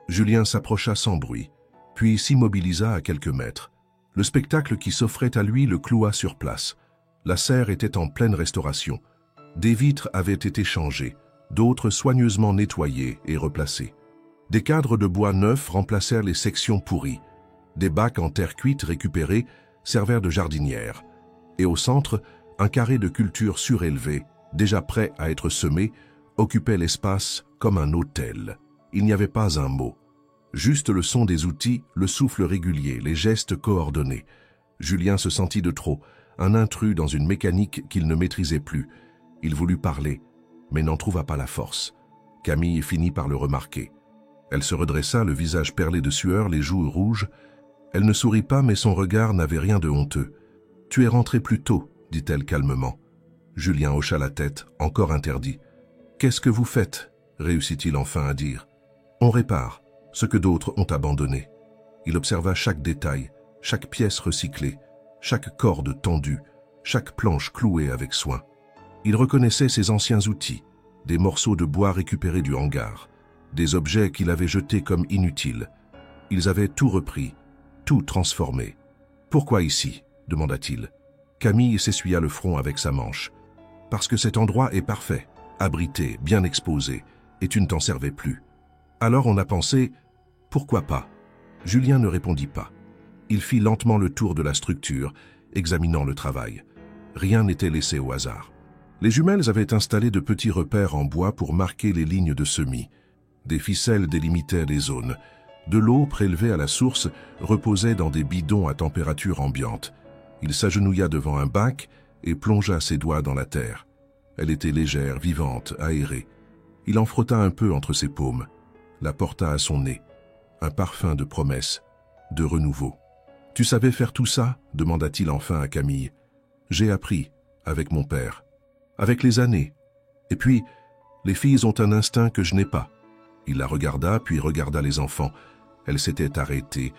Julien s'approcha sans bruit, puis s'immobilisa à quelques mètres. Le spectacle qui s'offrait à lui le cloua sur place. La serre était en pleine restauration. Des vitres avaient été changées, d'autres soigneusement nettoyées et replacées. Des cadres de bois neufs remplacèrent les sections pourries. Des bacs en terre cuite récupérés servèrent de jardinières. Et au centre, un carré de culture surélevé, déjà prêt à être semé, occupait l'espace comme un autel. Il n'y avait pas un mot. Juste le son des outils, le souffle régulier, les gestes coordonnés. Julien se sentit de trop, un intrus dans une mécanique qu'il ne maîtrisait plus. Il voulut parler, mais n'en trouva pas la force. Camille finit par le remarquer. Elle se redressa, le visage perlé de sueur, les joues rouges. Elle ne sourit pas, mais son regard n'avait rien de honteux. « Tu es rentré plus tôt, » dit-elle calmement. Julien hocha la tête, encore interdit. « Qu'est-ce que vous faites ?» réussit-il enfin à dire. « On répare ce que d'autres ont abandonné. » Il observa chaque détail, chaque pièce recyclée, chaque corde tendue, chaque planche clouée avec soin. Il reconnaissait ses anciens outils, des morceaux de bois récupérés du hangar, des objets qu'il avait jetés comme inutiles. Ils avaient tout repris, tout transformé. « Pourquoi ici ?» demanda-t-il. Camille s'essuya le front avec sa manche. « Parce que cet endroit est parfait, abrité, bien exposé, et tu ne t'en servais plus. » Alors on a pensé « Pourquoi pas ?» Julien ne répondit pas. Il fit lentement le tour de la structure, examinant le travail. Rien n'était laissé au hasard. Les jumelles avaient installé de petits repères en bois pour marquer les lignes de semis. Des ficelles délimitaient les zones. De l'eau prélevée à la source reposait dans des bidons à température ambiante. Il s'agenouilla devant un bac et plongea ses doigts dans la terre. Elle était légère, vivante, aérée. Il en frotta un peu entre ses paumes, la porta à son nez. Un parfum de promesse, de renouveau. « Tu savais faire tout ça ?» demanda-t-il enfin à Camille. « J'ai appris, avec mon père. Avec les années. Et puis, les filles ont un instinct que je n'ai pas. » Il la regarda, puis regarda les enfants. Elles s'étaient arrêtées,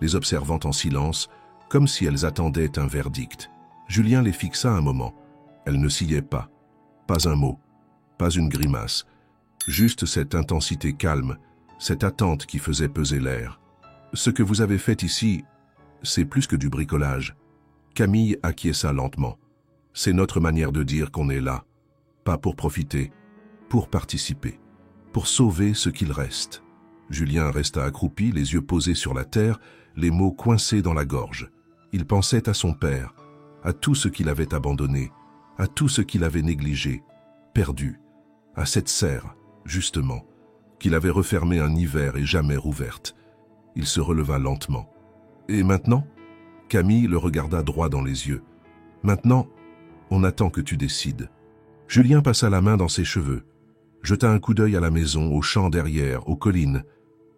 les observant en silence, comme si elles attendaient un verdict. Julien les fixa un moment. Elles ne sillaient pas. Pas un mot, pas une grimace. Juste cette intensité calme, cette attente qui faisait peser l'air. « Ce que vous avez fait ici, c'est plus que du bricolage. » Camille acquiesça lentement. « C'est notre manière de dire qu'on est là. Pas pour profiter, pour participer. Pour sauver ce qu'il reste. » Julien resta accroupi, les yeux posés sur la terre, les mots coincés dans la gorge. Il pensait à son père, à tout ce qu'il avait abandonné, à tout ce qu'il avait négligé, perdu, à cette serre, justement, qu'il avait refermée un hiver et jamais rouverte. Il se releva lentement. « Et maintenant ?» Camille le regarda droit dans les yeux. « Maintenant, on attend que tu décides. » Julien passa la main dans ses cheveux, jeta un coup d'œil à la maison, aux champs derrière, aux collines.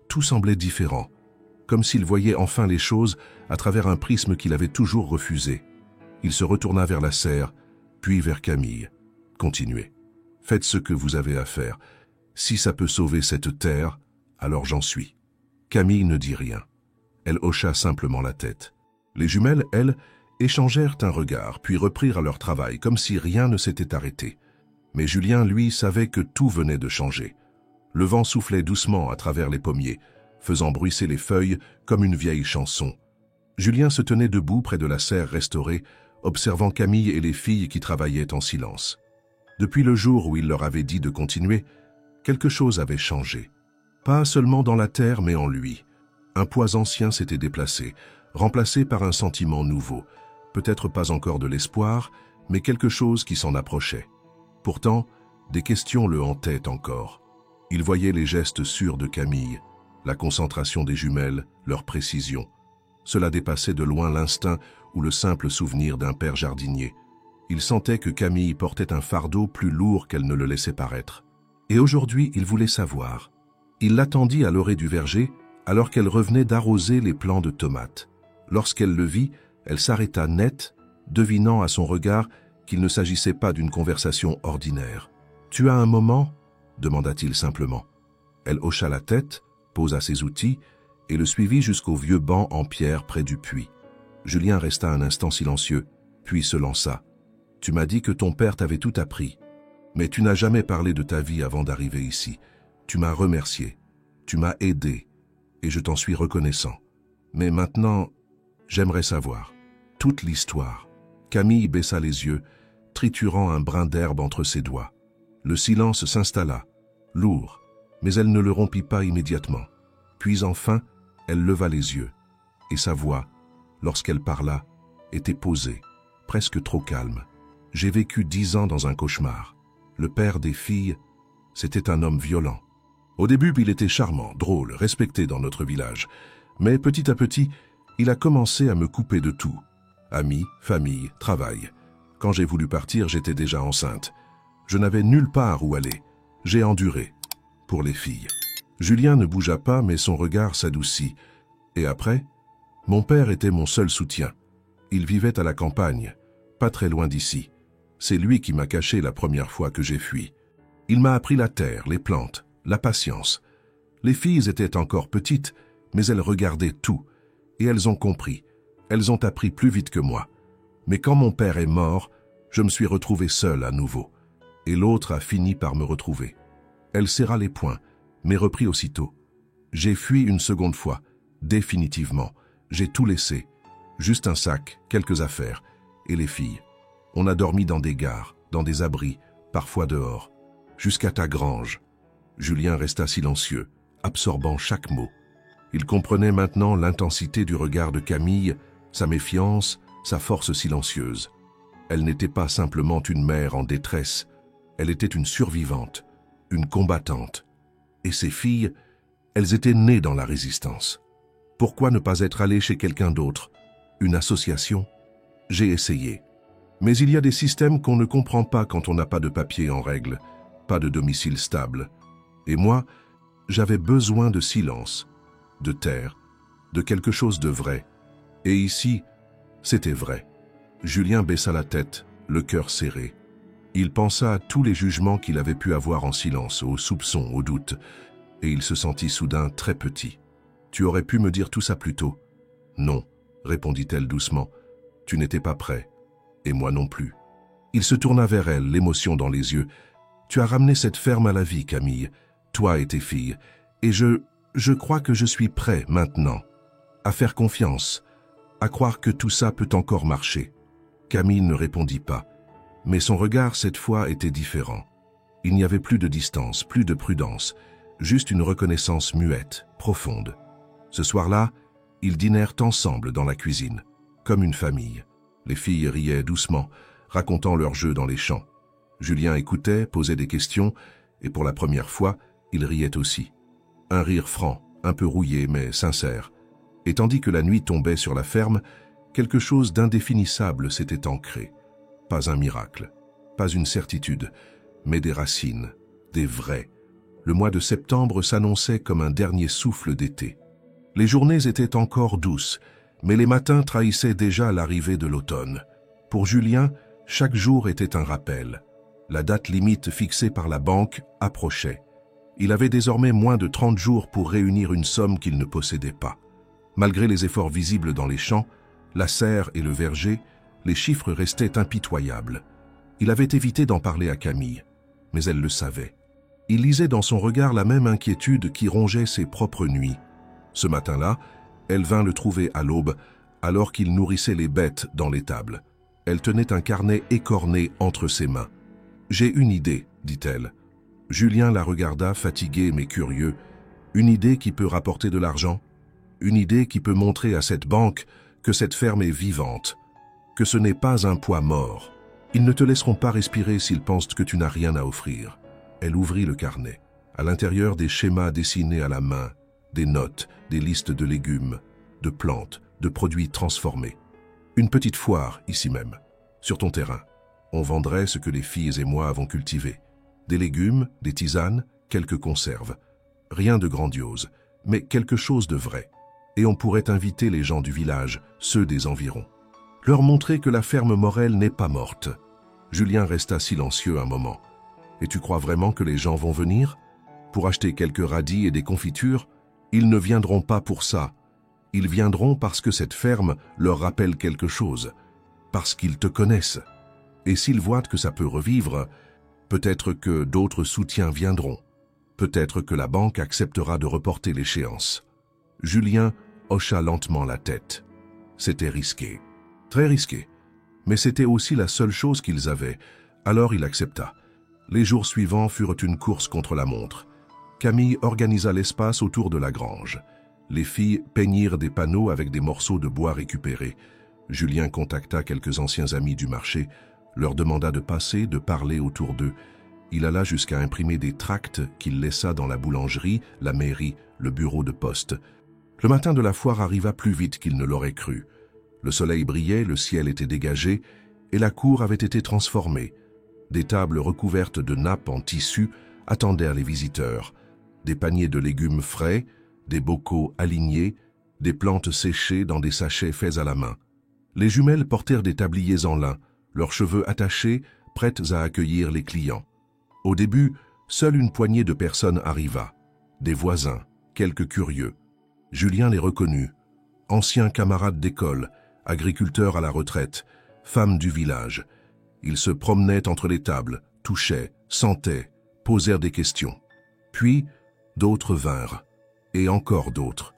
Tout semblait différent, comme s'il voyait enfin les choses à travers un prisme qu'il avait toujours refusé. Il se retourna vers la serre, puis vers Camille. « Continuez. Faites ce que vous avez à faire. Si ça peut sauver cette terre, alors j'en suis. » Camille ne dit rien. Elle hocha simplement la tête. Les jumelles, elles, échangèrent un regard, puis reprirent leur travail, comme si rien ne s'était arrêté. Mais Julien, lui, savait que tout venait de changer. Le vent soufflait doucement à travers les pommiers, faisant bruisser les feuilles comme une vieille chanson. Julien se tenait debout près de la serre restaurée, observant Camille et les filles qui travaillaient en silence. Depuis le jour où il leur avait dit de continuer, quelque chose avait changé. Pas seulement dans la terre, mais en lui. Un poids ancien s'était déplacé, remplacé par un sentiment nouveau. Peut-être pas encore de l'espoir, mais quelque chose qui s'en approchait. Pourtant, des questions le hantaient encore. Il voyait les gestes sûrs de Camille, la concentration des jumelles, leur précision. Cela dépassait de loin l'instinct ou le simple souvenir d'un père jardinier. Il sentait que Camille portait un fardeau plus lourd qu'elle ne le laissait paraître. Et aujourd'hui, il voulait savoir. Il l'attendit à l'orée du verger, alors qu'elle revenait d'arroser les plants de tomates. Lorsqu'elle le vit, elle s'arrêta net, devinant à son regard qu'il ne s'agissait pas d'une conversation ordinaire. « Tu as un moment ?» demanda-t-il simplement. Elle hocha la tête, posa ses outils et le suivit jusqu'au vieux banc en pierre près du puits. Julien resta un instant silencieux, puis se lança. « Tu m'as dit que ton père t'avait tout appris, mais tu n'as jamais parlé de ta vie avant d'arriver ici. Tu m'as remercié, tu m'as aidé, et je t'en suis reconnaissant. Mais maintenant, j'aimerais savoir toute l'histoire. » Camille baissa les yeux, triturant un brin d'herbe entre ses doigts. Le silence s'installa, lourd, mais elle ne le rompit pas immédiatement. Puis enfin, elle leva les yeux, et sa voix, lorsqu'elle parla, était posée, presque trop calme. « J'ai vécu 10 ans dans un cauchemar. Le père des filles, c'était un homme violent. Au début, il était charmant, drôle, respecté dans notre village. Mais petit à petit, il a commencé à me couper de tout. Amis, famille, travail. Quand j'ai voulu partir, j'étais déjà enceinte. Je n'avais nulle part où aller. J'ai enduré. Pour les filles. Julien ne bougea pas, mais son regard s'adoucit. Et après, mon père était mon seul soutien. Il vivait à la campagne, pas très loin d'ici. C'est lui qui m'a caché la première fois que j'ai fui. Il m'a appris la terre, les plantes, la patience. Les filles étaient encore petites, mais elles regardaient tout, et elles ont compris. Elles ont appris plus vite que moi. Mais quand mon père est mort, je me suis retrouvé seul à nouveau. Et l'autre a fini par me retrouver. Elle serra les poings, mais reprit aussitôt. J'ai fui une seconde fois, définitivement. J'ai tout laissé. Juste un sac, quelques affaires, et les filles. On a dormi dans des gares, dans des abris, parfois dehors, jusqu'à ta grange. Julien resta silencieux, absorbant chaque mot. Il comprenait maintenant l'intensité du regard de Camille, sa méfiance, sa force silencieuse. Elle n'était pas simplement une mère en détresse, elle était une survivante, une combattante. Et ses filles, elles étaient nées dans la résistance. Pourquoi ne pas être allé chez quelqu'un d'autre? Une association? J'ai essayé. Mais il y a des systèmes qu'on ne comprend pas quand on n'a pas de papier en règle, pas de domicile stable. Et moi, j'avais besoin de silence, de terre, de quelque chose de vrai. Et ici, c'était vrai. Julien baissa la tête, le cœur serré. Il pensa à tous les jugements qu'il avait pu avoir en silence, aux soupçons, aux doutes, et il se sentit soudain très petit. « Tu aurais pu me dire tout ça plus tôt. »« Non, » répondit-elle doucement, « tu n'étais pas prêt. Et moi non plus. » Il se tourna vers elle, l'émotion dans les yeux. « Tu as ramené cette ferme à la vie, Camille, toi et tes filles, et je crois que je suis prêt maintenant, à faire confiance, à croire que tout ça peut encore marcher. » Camille ne répondit pas, mais son regard cette fois était différent. Il n'y avait plus de distance, plus de prudence, juste une reconnaissance muette, profonde. Ce soir-là, ils dînèrent ensemble dans la cuisine, comme une famille. Les filles riaient doucement, racontant leurs jeux dans les champs. Julien écoutait, posait des questions, et pour la première fois, il riait aussi. Un rire franc, un peu rouillé, mais sincère. Et tandis que la nuit tombait sur la ferme, quelque chose d'indéfinissable s'était ancré. Pas un miracle, pas une certitude, mais des racines, des vrais. Le mois de septembre s'annonçait comme un dernier souffle d'été. Les journées étaient encore douces, mais les matins trahissaient déjà l'arrivée de l'automne. Pour Julien, chaque jour était un rappel. La date limite fixée par la banque approchait. Il avait désormais moins de 30 jours pour réunir une somme qu'il ne possédait pas. Malgré les efforts visibles dans les champs, la serre et le verger, les chiffres restaient impitoyables. Il avait évité d'en parler à Camille, mais elle le savait. Il lisait dans son regard la même inquiétude qui rongeait ses propres nuits. Ce matin-là, elle vint le trouver à l'aube, alors qu'il nourrissait les bêtes dans l'étable. Elle tenait un carnet écorné entre ses mains. « J'ai une idée, dit-elle. » Julien la regarda, fatigué mais curieux. « Une idée qui peut rapporter de l'argent? Une idée qui peut montrer à cette banque que cette ferme est vivante, que ce n'est pas un poids mort. Ils ne te laisseront pas respirer s'ils pensent que tu n'as rien à offrir. » Elle ouvrit le carnet. À l'intérieur, des schémas dessinés à la main, des notes, des listes de légumes, de plantes, de produits transformés. Une petite foire, ici même, sur ton terrain. On vendrait ce que les filles et moi avons cultivé. Des légumes, des tisanes, quelques conserves. Rien de grandiose, mais quelque chose de vrai. Et on pourrait inviter les gens du village, ceux des environs. Leur montrer que la ferme Morel n'est pas morte. Julien resta silencieux un moment. « Et tu crois vraiment que les gens vont venir? Pour acheter quelques radis et des confitures? Ils ne viendront pas pour ça. Ils viendront parce que cette ferme leur rappelle quelque chose, parce qu'ils te connaissent. Et s'ils voient que ça peut revivre, peut-être que d'autres soutiens viendront. Peut-être que la banque acceptera de reporter l'échéance. » Julien hocha lentement la tête. C'était risqué. Très risqué. Mais c'était aussi la seule chose qu'ils avaient. Alors il accepta. Les jours suivants furent une course contre la montre. Camille organisa l'espace autour de la grange. Les filles peignirent des panneaux avec des morceaux de bois récupérés. Julien contacta quelques anciens amis du marché, leur demanda de passer, de parler autour d'eux. Il alla jusqu'à imprimer des tracts qu'il laissa dans la boulangerie, la mairie, le bureau de poste. Le matin de la foire arriva plus vite qu'il ne l'aurait cru. Le soleil brillait, le ciel était dégagé, et la cour avait été transformée. Des tables recouvertes de nappes en tissu attendèrent les visiteurs. des paniers de légumes frais, des bocaux alignés, des plantes séchées dans des sachets faits à la main. Les jumelles portèrent des tabliers en lin, leurs cheveux attachés, prêtes à accueillir les clients. Au début, seule une poignée de personnes arriva. Des voisins, quelques curieux. Julien les reconnut. Anciens camarades d'école, agriculteurs à la retraite, femmes du village. Ils se promenaient entre les tables, touchaient, sentaient, posèrent des questions. Puis, d'autres vinrent. Et encore d'autres.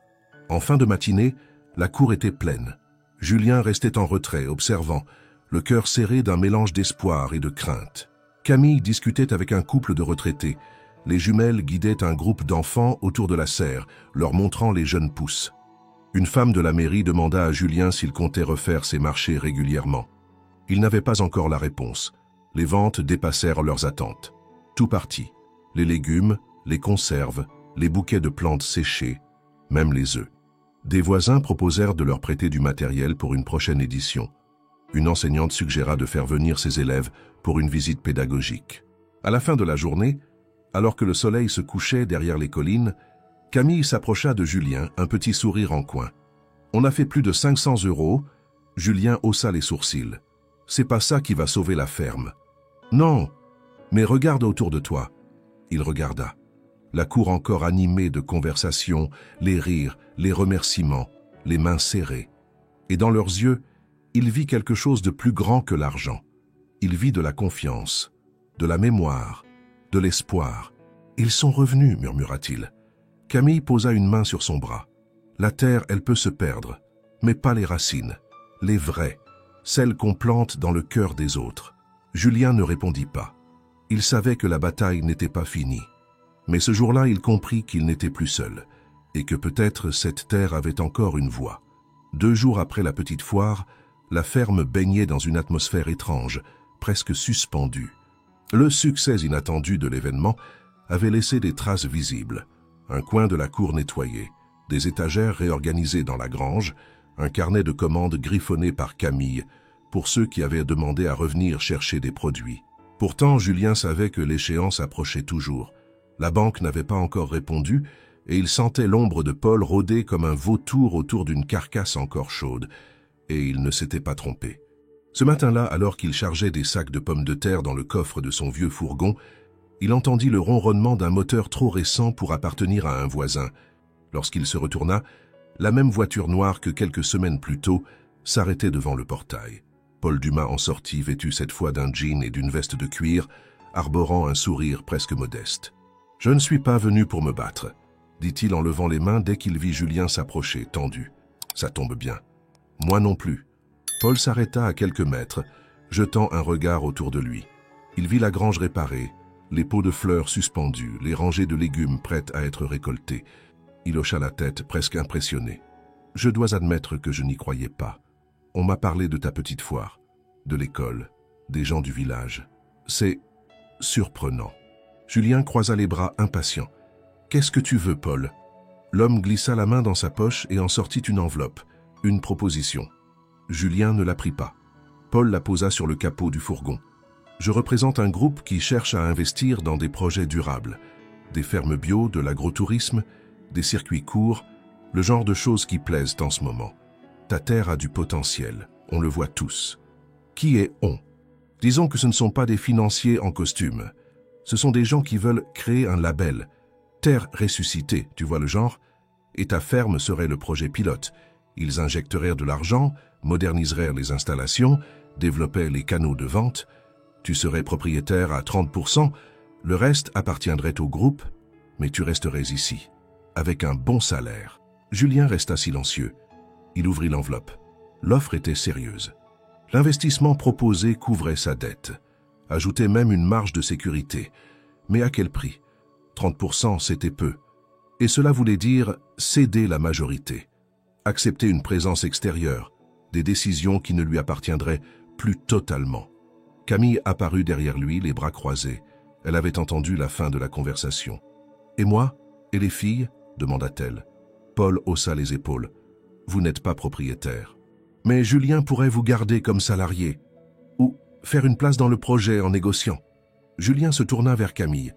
En fin de matinée, la cour était pleine. Julien restait en retrait, observant, le cœur serré d'un mélange d'espoir et de crainte. Camille discutait avec un couple de retraités. Les jumelles guidaient un groupe d'enfants autour de la serre, leur montrant les jeunes pousses. Une femme de la mairie demanda à Julien s'il comptait refaire ses marchés régulièrement. Il n'avait pas encore la réponse. Les ventes dépassèrent leurs attentes. Tout partit. Les légumes, les conserves, les bouquets de plantes séchées, même les œufs. Des voisins proposèrent de leur prêter du matériel pour une prochaine édition. Une enseignante suggéra de faire venir ses élèves pour une visite pédagogique. À la fin de la journée, alors que le soleil se couchait derrière les collines, Camille s'approcha de Julien, un petit sourire en coin. « On a fait plus de 500 €. Julien haussa les sourcils. « C'est pas ça qui va sauver la ferme. »« Non, mais regarde autour de toi. » Il regarda. La cour encore animée de conversations, les rires, les remerciements, les mains serrées. Et dans leurs yeux, il vit quelque chose de plus grand que l'argent. Il vit de la confiance, de la mémoire, de l'espoir. « Ils sont revenus, murmura-t-il. Camille posa une main sur son bras. La terre, elle peut se perdre, mais pas les racines, les vraies, celles qu'on plante dans le cœur des autres. Julien ne répondit pas. Il savait que la bataille n'était pas finie. Mais ce jour-là, il comprit qu'il n'était plus seul, et que peut-être cette terre avait encore une voix. 2 jours après la petite foire, la ferme baignait dans une atmosphère étrange, presque suspendue. Le succès inattendu de l'événement avait laissé des traces visibles. Un coin de la cour nettoyé, des étagères réorganisées dans la grange, un carnet de commandes griffonné par Camille, pour ceux qui avaient demandé à revenir chercher des produits. Pourtant, Julien savait que l'échéance approchait toujours. La banque n'avait pas encore répondu, et il sentait l'ombre de Paul rôder comme un vautour autour d'une carcasse encore chaude, et il ne s'était pas trompé. Ce matin-là, alors qu'il chargeait des sacs de pommes de terre dans le coffre de son vieux fourgon, il entendit le ronronnement d'un moteur trop récent pour appartenir à un voisin. Lorsqu'il se retourna, la même voiture noire que quelques semaines plus tôt s'arrêtait devant le portail. Paul Dumas en sortit, vêtu cette fois d'un jean et d'une veste de cuir, arborant un sourire presque modeste. « Je ne suis pas venu pour me battre », dit-il en levant les mains dès qu'il vit Julien s'approcher, tendu. « Ça tombe bien. Moi non plus. » Paul s'arrêta à quelques mètres, jetant un regard autour de lui. Il vit la grange réparée, les pots de fleurs suspendus, les rangées de légumes prêtes à être récoltées. Il hocha la tête, presque impressionné. « Je dois admettre que je n'y croyais pas. On m'a parlé de ta petite foire, de l'école, des gens du village. C'est surprenant. » Julien croisa les bras, impatient. « Qu'est-ce que tu veux, Paul ?» L'homme glissa la main dans sa poche et en sortit une enveloppe, une proposition. Julien ne la prit pas. Paul la posa sur le capot du fourgon. « Je représente un groupe qui cherche à investir dans des projets durables, des fermes bio, de l'agrotourisme, des circuits courts, le genre de choses qui plaisent en ce moment. Ta terre a du potentiel, on le voit tous. Qui est on? Disons que ce ne sont pas des financiers en costume. Ce sont des gens qui veulent créer un label. Terre ressuscitée, tu vois le genre? Et ta ferme serait le projet pilote. Ils injecteraient de l'argent, moderniseraient les installations, développaient les canaux de vente. Tu serais propriétaire à 30%, le reste appartiendrait au groupe, mais tu resterais ici, avec un bon salaire. » Julien resta silencieux. Il ouvrit l'enveloppe. L'offre était sérieuse. L'investissement proposé couvrait sa dette, ajoutait même une marge de sécurité. Mais à quel prix? 30%, c'était peu. Et cela voulait dire céder la majorité, accepter une présence extérieure, des décisions qui ne lui appartiendraient plus totalement. Camille apparut derrière lui, les bras croisés. Elle avait entendu la fin de la conversation. « Et moi? Et les filles ?» demanda-t-elle. Paul haussa les épaules. « Vous n'êtes pas propriétaire. Mais Julien pourrait vous garder comme salarié, ou faire une place dans le projet en négociant. » Julien se tourna vers Camille.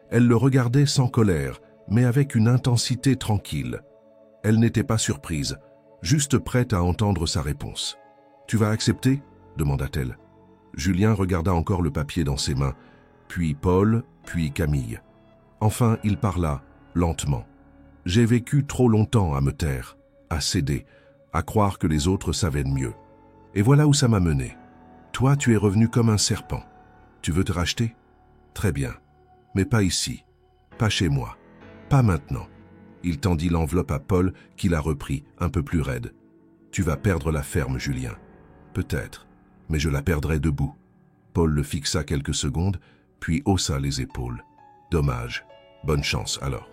Elle le regardait sans colère, mais avec une intensité tranquille. Elle n'était pas surprise, juste prête à entendre sa réponse. « Tu vas accepter ?» demanda-t-elle. Julien regarda encore le papier dans ses mains, puis Paul, puis Camille. Enfin, il parla, lentement. « J'ai vécu trop longtemps à me taire, à céder, à croire que les autres savaient de mieux. Et voilà où ça m'a mené. Toi, tu es revenu comme un serpent. Tu veux te racheter? Très bien. Mais pas ici, pas chez moi, pas maintenant. » Il tendit l'enveloppe à Paul, qui la reprit, un peu plus raide. « Tu vas perdre la ferme, Julien. Peut-être, mais je la perdrai debout. » Paul le fixa quelques secondes, puis haussa les épaules. « Dommage. Bonne chance, alors. »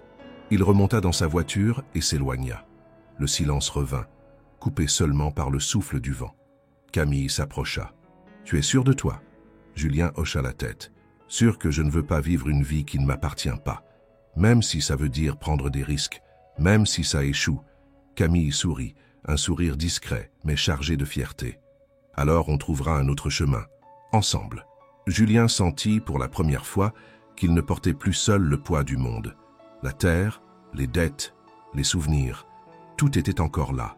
Il remonta dans sa voiture et s'éloigna. Le silence revint, coupé seulement par le souffle du vent. Camille s'approcha. « Tu es sûr de toi ?» Julien hocha la tête. « Sûr que je ne veux pas vivre une vie qui ne m'appartient pas. Même si ça veut dire prendre des risques, même si ça échoue. » Camille sourit, un sourire discret, mais chargé de fierté. « Alors on trouvera un autre chemin, ensemble. » Julien sentit, pour la première fois, qu'il ne portait plus seul le poids du monde. La terre, les dettes, les souvenirs, tout était encore là.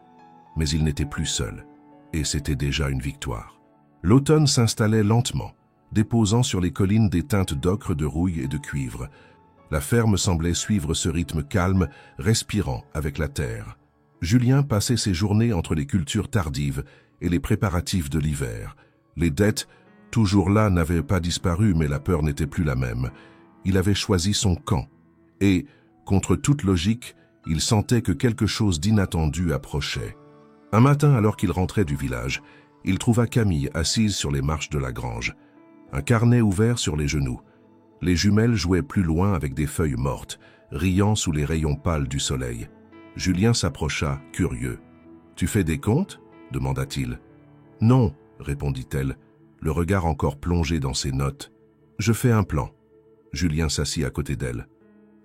Mais il n'était plus seul, et c'était déjà une victoire. L'automne s'installait lentement, déposant sur les collines des teintes d'ocre, de rouille et de cuivre. La ferme semblait suivre ce rythme calme, respirant avec la terre. Julien passait ses journées entre les cultures tardives et les préparatifs de l'hiver. Les dettes, toujours là, n'avaient pas disparu, mais la peur n'était plus la même. Il avait choisi son camp, et, contre toute logique, il sentait que quelque chose d'inattendu approchait. Un matin, alors qu'il rentrait du village, il trouva Camille assise sur les marches de la grange, un carnet ouvert sur les genoux. Les jumelles jouaient plus loin avec des feuilles mortes, riant sous les rayons pâles du soleil. Julien s'approcha, curieux. « Tu fais des comptes ?» demanda-t-il. « Non, » répondit-elle, le regard encore plongé dans ses notes. « Je fais un plan. » Julien s'assit à côté d'elle.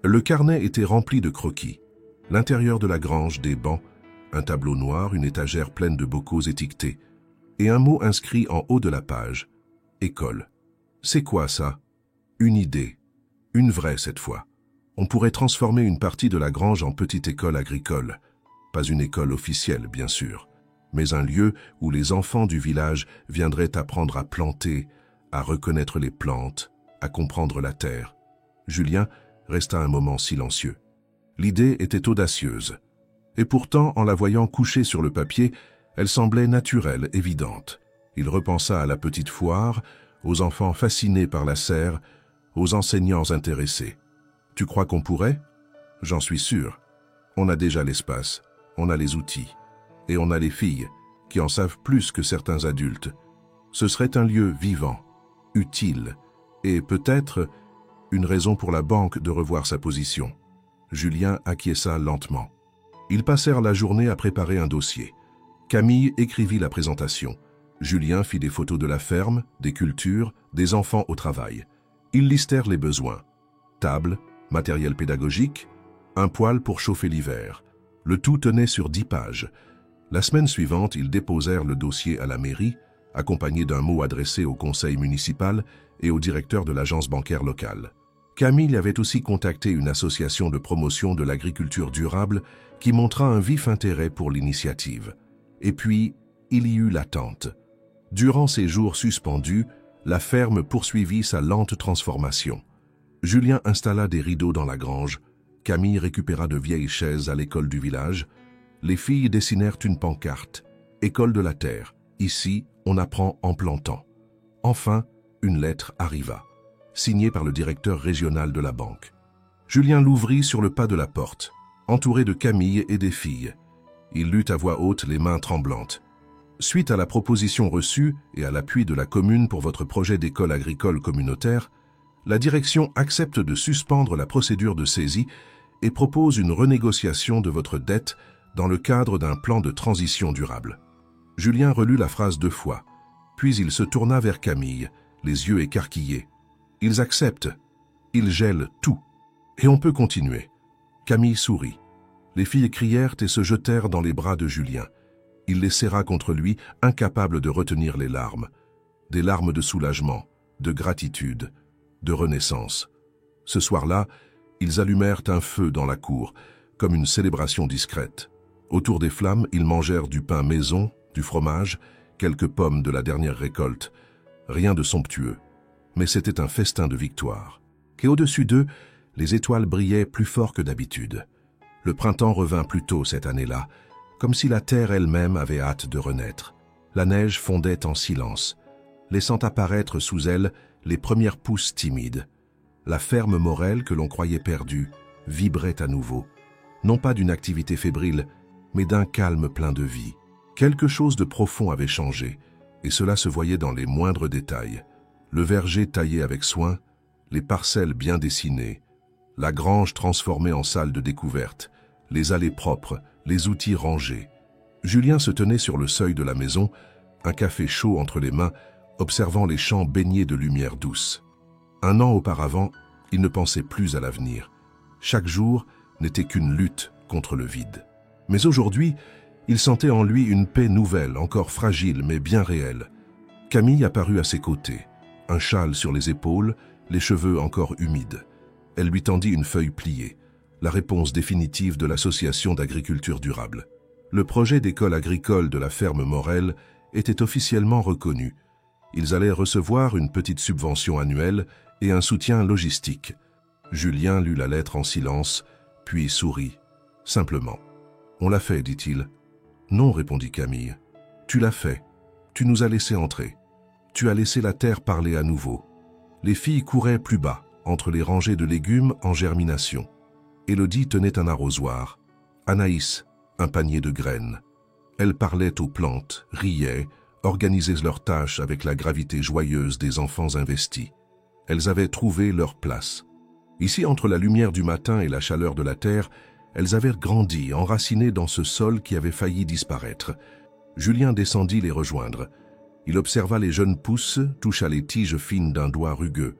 Le carnet était rempli de croquis. L'intérieur de la grange, des bancs, un tableau noir, une étagère pleine de bocaux étiquetés, et un mot inscrit en haut de la page. « École. » C'est quoi ça? Une idée. Une vraie cette fois. On pourrait transformer une partie de la grange en petite école agricole. Pas une école officielle, bien sûr, mais un lieu où les enfants du village viendraient apprendre à planter, à reconnaître les plantes, à comprendre la terre. Julien resta un moment silencieux. L'idée était audacieuse. Et pourtant, en la voyant couchée sur le papier, elle semblait naturelle, évidente. Il repensa à la petite foire, aux enfants fascinés par la serre, aux enseignants intéressés. « Tu crois qu'on pourrait ?» « J'en suis sûr. On a déjà l'espace, on a les outils, et on a les filles, qui en savent plus que certains adultes. Ce serait un lieu vivant, utile, et peut-être une raison pour la banque de revoir sa position. » Julien acquiesça lentement. Ils passèrent la journée à préparer un dossier. Camille écrivit la présentation. Julien fit des photos de la ferme, des cultures, des enfants au travail. Ils listèrent les besoins. Table, matériel pédagogique, un poêle pour chauffer l'hiver. Le tout tenait sur 10 pages. La semaine suivante, ils déposèrent le dossier à la mairie, accompagné d'un mot adressé au conseil municipal et au directeur de l'agence bancaire locale. Camille avait aussi contacté une association de promotion de l'agriculture durable qui montra un vif intérêt pour l'initiative. Et puis, il y eut l'attente. Durant ces jours suspendus, la ferme poursuivit sa lente transformation. Julien installa des rideaux dans la grange, Camille récupéra de vieilles chaises à l'école du village, les filles dessinèrent une pancarte « École de la terre, ici on apprend en plantant ». Enfin, une lettre arriva, signée par le directeur régional de la banque. Julien l'ouvrit sur le pas de la porte, entouré de Camille et des filles. Il lut à voix haute, les mains tremblantes. Suite à la proposition reçue et à l'appui de la commune pour votre projet d'école agricole communautaire, la direction accepte de suspendre la procédure de saisie et propose une renégociation de votre dette dans le cadre d'un plan de transition durable. Julien relut la phrase 2 fois, puis il se tourna vers Camille, les yeux écarquillés. Ils acceptent, ils gèlent tout, et on peut continuer. Camille sourit. Les filles crièrent et se jetèrent dans les bras de Julien. Il les serra contre lui, incapable de retenir les larmes. Des larmes de soulagement, de gratitude, de renaissance. Ce soir-là, Ils allumèrent un feu dans la cour, comme une célébration discrète. Autour des flammes, ils mangèrent du pain maison, du fromage, quelques pommes de la dernière récolte. Rien de somptueux, mais c'était un festin de victoire. Et au-dessus d'eux, les étoiles brillaient plus fort que d'habitude. Le printemps revint plus tôt cette année-là, comme si la terre elle-même avait hâte de renaître. La neige fondait en silence, laissant apparaître sous elle les premières pousses timides. La ferme Morel que l'on croyait perdue vibrait à nouveau, non pas d'une activité fébrile, mais d'un calme plein de vie. Quelque chose de profond avait changé, et cela se voyait dans les moindres détails. Le verger taillé avec soin, les parcelles bien dessinées, la grange transformée en salle de découverte, les allées propres, les outils rangés. Julien se tenait sur le seuil de la maison, un café chaud entre les mains, observant les champs baignés de lumière douce. Un an auparavant, il ne pensait plus à l'avenir. Chaque jour n'était qu'une lutte contre le vide. Mais aujourd'hui, il sentait en lui une paix nouvelle, encore fragile mais bien réelle. Camille apparut à ses côtés, un châle sur les épaules, les cheveux encore humides. Elle lui tendit une feuille pliée, la réponse définitive de l'association d'agriculture durable. Le projet d'école agricole de la ferme Morel était officiellement reconnu. Ils allaient recevoir une petite subvention annuelle et un soutien logistique. Julien lut la lettre en silence, puis sourit, simplement. « On l'a fait, dit-il. »« Non, répondit Camille. Tu l'as fait. Tu nous as laissé entrer. Tu as laissé la terre parler à nouveau. » Les filles couraient plus bas, entre les rangées de légumes en germination. Élodie tenait un arrosoir. Anaïs, un panier de graines. Elles parlaient aux plantes, riaient, organisaient leurs tâches avec la gravité joyeuse des enfants investis. Elles avaient trouvé leur place. Ici, entre la lumière du matin et la chaleur de la terre, elles avaient grandi, enracinées dans ce sol qui avait failli disparaître. Julien descendit les rejoindre. Il observa les jeunes pousses, toucha les tiges fines d'un doigt rugueux.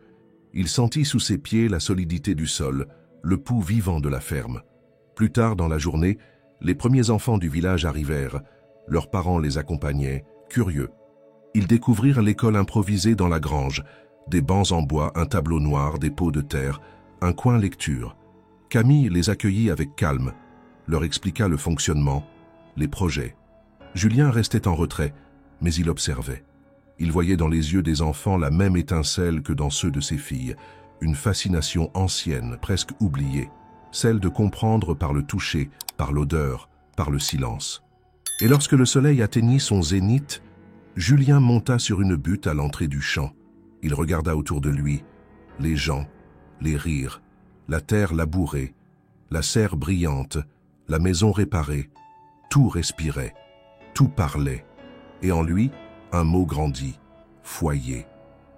Il sentit sous ses pieds la solidité du sol, le pouls vivant de la ferme. Plus tard dans la journée, les premiers enfants du village arrivèrent. Leurs parents les accompagnaient, curieux. Ils découvrirent l'école improvisée dans la grange, des bancs en bois, un tableau noir, des pots de terre, un coin lecture. Camille les accueillit avec calme, leur expliqua le fonctionnement, les projets. Julien restait en retrait, mais il observait. Il voyait dans les yeux des enfants la même étincelle que dans ceux de ses filles, une fascination ancienne, presque oubliée, celle de comprendre par le toucher, par l'odeur, par le silence. Et lorsque le soleil atteignit son zénith, Julien monta sur une butte à l'entrée du champ. Il regarda autour de lui, les gens, les rires, la terre labourée, la serre brillante, la maison réparée. Tout respirait, tout parlait. Et en lui, un mot grandit, foyer.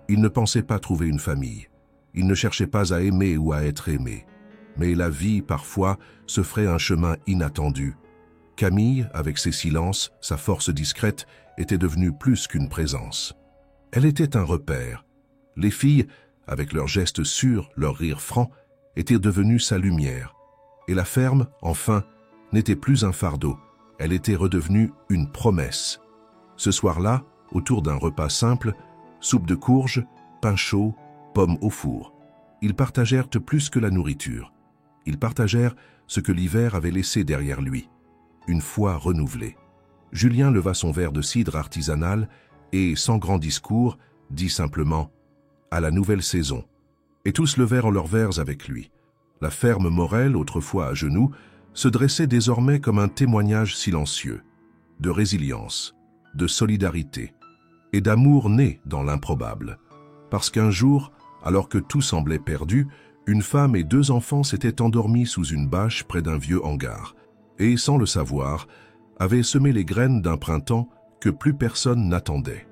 Il ne pensait pas trouver une famille. Il ne cherchait pas à aimer ou à être aimé. Mais la vie, parfois, se ferait un chemin inattendu. Camille, avec ses silences, sa force discrète, était devenue plus qu'une présence. Elle était un repère. Les filles, avec leurs gestes sûrs, leurs rires francs, étaient devenues sa lumière. Et la ferme, enfin, n'était plus un fardeau. Elle était redevenue une promesse. Ce soir-là, autour d'un repas simple, soupe de courge, pain chaud, pommes au four. Ils partagèrent plus que la nourriture. Ils partagèrent ce que l'hiver avait laissé derrière lui. Une foi renouvelée. Julien leva son verre de cidre artisanal et, sans grand discours, dit simplement « À la nouvelle saison ». Et tous levèrent leurs verres avec lui. La ferme Morel, autrefois à genoux, se dressait désormais comme un témoignage silencieux, de résilience, de solidarité et d'amour né dans l'improbable. Parce qu'un jour, alors que tout semblait perdu, une femme et 2 enfants s'étaient endormis sous une bâche près d'un vieux hangar et, sans le savoir, avaient semé les graines d'un printemps que plus personne n'attendait.